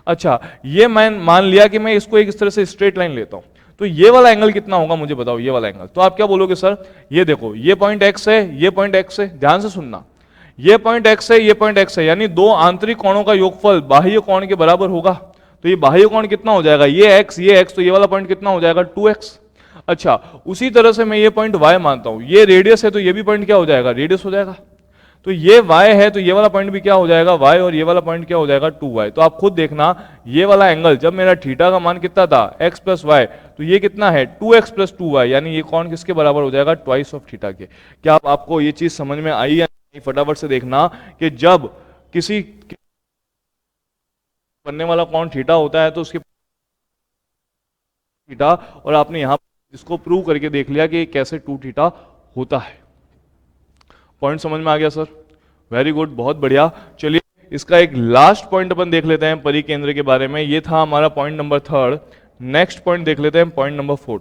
अच्छा, ये मैं मान लिया कि मैं इसको एक इस तरह से स्ट्रेट लाइन लेता हूं तो ये वाला एंगल कितना होगा मुझे बताओ? ये वाला एंगल। तो आप क्या बोलोगे? सर ये देखो, ये पॉइंट एक्स है, ये पॉइंट एक्स है, ध्यान से सुनना, ये पॉइंट एक्स है, ये पॉइंट एक्स है, यानी दो आंतरिक कोणों का योगफल बाह्य कोण के बराबर होगा। तो ये बाह्य कोण कितना हो जाएगा? ये एक्स, तो ये वाला पॉइंट कितना हो जाएगा? 2x। अच्छा, उसी तरह से मैं ये पॉइंट y मानता हूं, ये रेडियस है तो ये भी पॉइंट क्या हो जाएगा? रेडियस हो जाएगा। तो ये y है तो ये वाला पॉइंट भी क्या हो जाएगा? y, और ये वाला पॉइंट क्या हो जाएगा? 2y। तो आप खुद देखना, ये वाला एंगल जब मेरा थीटा का मान कितना था? x प्लस वाई, तो ये कितना है? 2x प्लस 2y, यानी ये कोण किसके बराबर हो जाएगा? ट्वाइस ऑफ थीटा के। क्या आपको ये चीज समझ में आई या नहीं? फटाफट से देखना कि जब किसी बनने वाला कोण थीटा होता है तो उसके थीटा, और आपने यहां इसको प्रूव करके देख लिया कि कैसे 2 थीटा होता है। पॉइंट समझ में आ गया सर? वेरी गुड, बहुत बढ़िया। चलिए इसका एक लास्ट पॉइंट अपन देख लेते हैं परिकेंद्र के बारे में। ये था हमारा पॉइंट नंबर 3। नेक्स्ट पॉइंट देख लेते हैं, पॉइंट नंबर 4।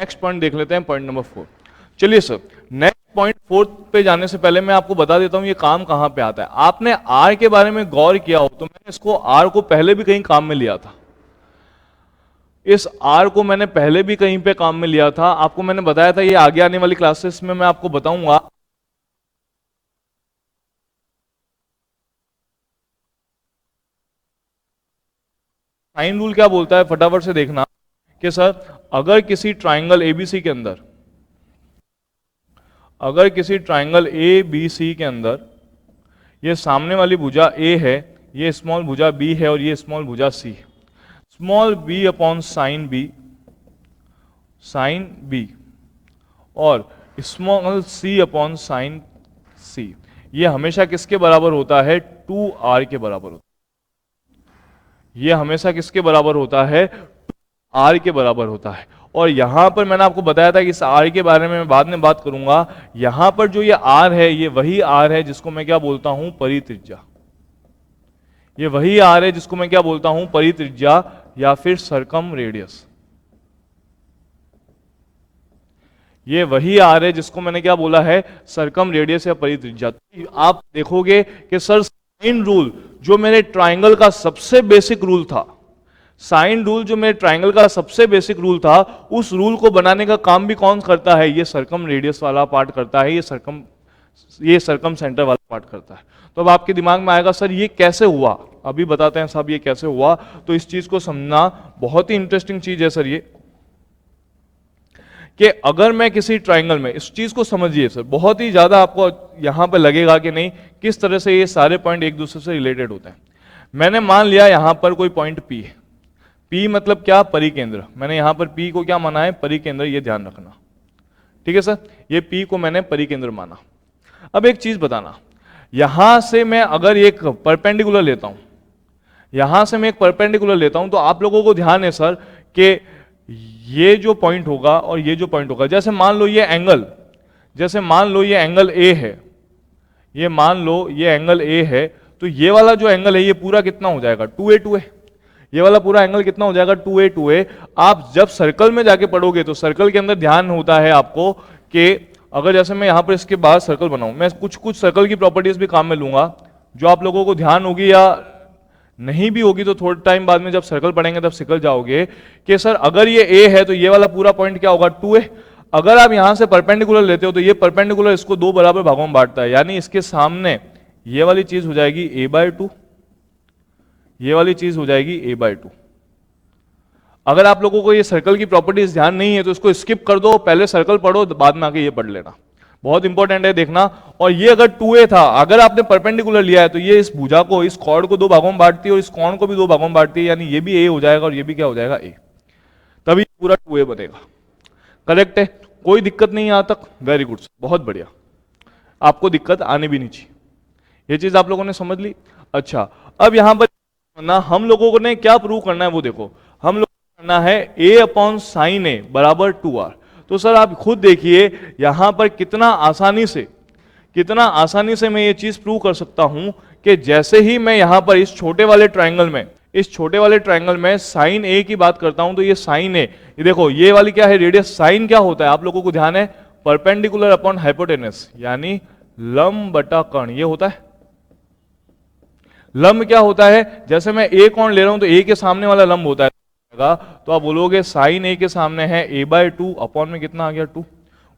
नेक्स्ट पॉइंट देख लेते हैं, पॉइंट नंबर 4। चलिए सर, नेक्स्ट पॉइंट 4 पे जाने से पहले मैं आपको बता देता हूं ये काम कहां पे आता है। आपने आर के बारे में गौर किया हो तो मैंने इसको आर को पहले भी कहीं काम में लिया था। इस आर को मैंने पहले भी कहीं पे काम में लिया था, आपको मैंने बताया था। ये आगे आने वाली क्लासेस में मैं आपको बताऊंगा। साइन रूल क्या बोलता है, फटाफट से देखना कि सर अगर किसी ट्राइंगल एबीसी के अंदर, अगर किसी ट्राइंगल एबीसी के अंदर ये सामने वाली भुजा ए है, ये स्मॉल भुजा बी है और ये स्मॉल भुजा सी है, small B upon sine B और small C upon sine C, ये हमेशा किसके बराबर होता है? 2r के बराबर होता है। ये हमेशा किसके बराबर होता है? आर के बराबर होता है। और यहां पर मैंने आपको बताया था कि इस आर के बारे में मैं बाद में बात करूंगा। यहां पर जो ये आर है, ये वही आर है जिसको मैं क्या बोलता हूं, परित्रिज्या। ये वही आर है जिसको मैं क्या बोलता हूं, परित्रिज्या या फिर सरकम रेडियस। ये वही आर है जिसको मैंने क्या बोला है, सरकम रेडियस या परित्रिज्या। आप देखोगे कि सर साइन रूल जो मेरे ट्राइंगल का सबसे बेसिक रूल था, साइन रूल जो मेरे ट्राइंगल का सबसे बेसिक रूल था, उस रूल को बनाने का काम भी कौन करता है, ये सरकम रेडियस वाला पार्ट करता है, ये सरकम सेंटर वाला पार्ट करता है। तो अब आपके दिमाग में आएगा सर ये कैसे हुआ, अभी बताते हैं साहब ये कैसे हुआ। तो इस चीज को समझना बहुत ही इंटरेस्टिंग चीज है सर ये, कि अगर मैं किसी ट्राइंगल में, इस चीज को समझिए सर, बहुत ही ज्यादा आपको यहां पर लगेगा कि नहीं किस तरह से ये सारे पॉइंट एक दूसरे से रिलेटेड होते हैं। मैंने मान लिया यहां पर कोई पॉइंट P है, P मतलब क्या, परिकेंद्र। मैंने यहां पर P को क्या माना है, परिकेंद्र, ये ध्यान रखना, ठीक है सर। ये P को मैंने परिकेंद्र माना। अब एक चीज बताना, यहां से मैं अगर एक परपेंडिकुलर लेता हूं, यहां से मैं एक परपेंडिकुलर लेता हूं, तो आप लोगों को ध्यान है सर कि ये जो पॉइंट होगा और ये जो पॉइंट होगा, जैसे मान लो ये एंगल, जैसे मान लो ये एंगल A है, ये मान लो ये एंगल A है, तो ये वाला जो एंगल है ये पूरा कितना हो जाएगा, 2A, ये वाला पूरा एंगल कितना हो जाएगा, 2A। आप जब सर्कल में जाके पढ़ोगे तो सर्कल के अंदर ध्यान होता है आपको कि अगर जैसे मैं यहां पर इसके बाद सर्कल बनाऊं, मैं कुछ सर्कल की प्रॉपर्टीज भी काम में लूंगा जो आप लोगों को ध्यान होगी या नहीं भी होगी, तो थोड़े टाइम बाद में जब सर्कल पढ़ेंगे तब सिकल जाओगे कि सर अगर ये A है तो ये वाला पूरा पॉइंट क्या होगा, 2A। अगर आप यहां से परपेंडिकुलर लेते हो तो ये परपेंडिकुलर इसको दो बराबर भागों में बांटता है, यानी इसके सामने ये वाली चीज हो जाएगी A/2, ये वाली चीज हो जाएगी A/2। अगर आप लोगों को ये सर्कल की प्रॉपर्टीज ध्यान नहीं है तो इसको स्किप कर दो, पहले सर्कल पढ़ो, बाद में आके ये पढ़ लेना, बहुत इंपॉर्टेंट है देखना। और ये अगर 2A था, अगर आपने परपेंडिकुलर लिया है तो ये इस भुजा को, इस कॉर्ड को दो भागों में बांटती है और इस कोण को भी दो भागों में बांटती है, यानी ये भी A हो जाएगा और ये भी क्या हो जाएगा, A। तभी पूरा 2A बनेगा। करेक्ट है, कोई दिक्कत नहीं यहां तक, वेरी गुड, बहुत बढ़िया, आपको दिक्कत आने भी नहीं चाहिए। ये चीज आप लोगों ने समझ ली। अच्छा, अब यहां पर ना हम लोगों को ने क्या प्रूव करना है वो देखो, हम लोगों को करना है A/sin A बराबर 2R। तो सर आप खुद देखिए यहां पर कितना आसानी से मैं ये चीज प्रूव कर सकता हूं कि जैसे ही मैं यहां पर इस छोटे वाले ट्रायंगल में साइन A की बात करता हूं, तो ये साइन A, ये देखो ये वाली क्या है, रेडियस। साइन क्या होता है आप लोगों को ध्यान है, परपेंडिकुलर अपॉन हाइपोटेनस, यानी लंब बटा कर्ण, ये होता है। लंब क्या होता है, जैसे मैं A कोण ले रहा हूं तो A के सामने वाला लंब होता है, तो आप बोलोगे साइन A के सामने है A/2, अपॉन में कितना आ गया, 2।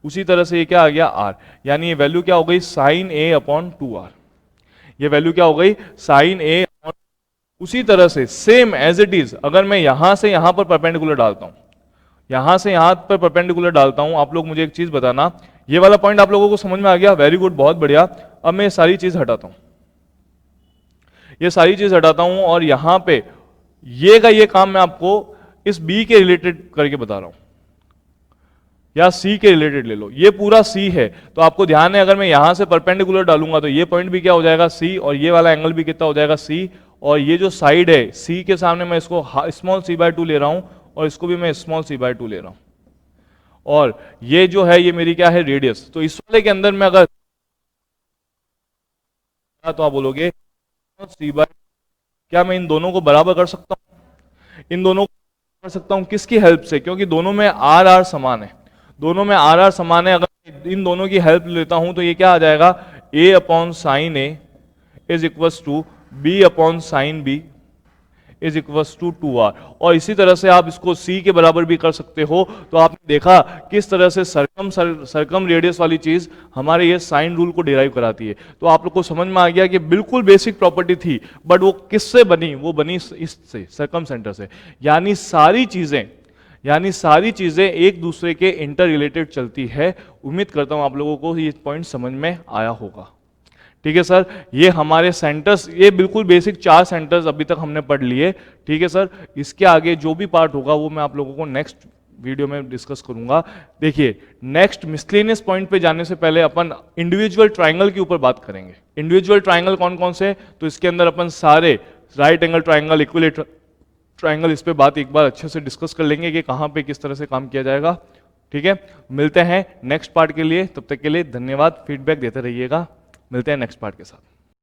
उसी तरह से ये क्या आ गया, R, यानी ये वैल्यू क्या हो गई, साइन A/2R। ये वैल्यू क्या हो गई, साइन A। उसी तरह से सेम एज इट इज, अगर मैं यहां से यहां पर परपेंडिकुलर डालता हूं, यहां से यहां पर परपेंडिकुलर डालता हूं, आप लोग मुझे एक चीज बताना, ये वाला पॉइंट आप लोगों को समझ में आ गया, वेरी गुड, बहुत बढ़िया। अब मैं ये सारी चीज हटाता हूं, ये सारी चीज हटाता हूं और यहां पे ये का ये काम मैं आपको इस B के रिलेटेड करके बता रहा हूं, या C के रिलेटेड ले लो, ये पूरा C है। तो आपको ध्यान है अगर मैं यहां से परपेंडिकुलर डालूंगा तो ये पॉइंट भी क्या हो जाएगा, C, और ये वाला एंगल भी कितना हो जाएगा, C। और ये जो साइड है C के सामने मैं इसको स्मॉल c/2 ले रहा हूं और इसको भी मैं स्मॉल c/2 ले रहा हूं, और ये जो है ये मेरी क्या है, रेडियस। तो इस वाले के अंदर में अगर तो आप बोलोगे c/, क्या मैं इन दोनों को बराबर कर सकता हूं, इन दोनों को कर सकता हूं, किसकी हेल्प से, क्योंकि दोनों में R समान है, दोनों में R समान है। अगर इन दोनों की हेल्प लेता हूं तो ये क्या आ जाएगा, A/sin A is equals to B/sin B is equals to 2R। और इसी तरह से आप इसको C के बराबर भी कर सकते हो। तो आपने देखा किस तरह से सरकम रेडियस वाली चीज हमारे ये साइन रूल को डिराइव कराती है। तो आप लोग को समझ में आ गया कि बिल्कुल बेसिक प्रॉपर्टी थी, बट वो किससे बनी, वो बनी इससे, सरकम सेंटर से। यानी सारी चीजें एक दूसरे के इंटर रिलेटेड चलती है। उम्मीद करता हूं आप लोगों को ये पॉइंट समझ में आया होगा। ठीक है सर, ये हमारे सेंटर्स, ये बिल्कुल बेसिक 4 सेंटर्स अभी तक हमने पढ़ लिए। ठीक है सर, इसके आगे जो भी पार्ट होगा वो मैं आप लोगों को नेक्स्ट वीडियो में डिस्कस करूंगा। देखिए, नेक्स्ट मिसलेनियस पॉइंट पे जाने से पहले अपन इंडिविजुअल ट्राइंगल के ऊपर बात करेंगे। इंडिविजुअल ट्राइंगल कौन कौन से, तो इसके अंदर अपन सारे राइट एंगल ट्राइंगल, ट्रायंगल, इस पे बात एक बार अच्छे से डिस्कस कर लेंगे कि कहाँ पे किस तरह से काम किया जाएगा। ठीक है, मिलते हैं नेक्स्ट पार्ट के लिए, तब तक के लिए धन्यवाद, फीडबैक देते रहिएगा, मिलते हैं नेक्स्ट पार्ट के साथ।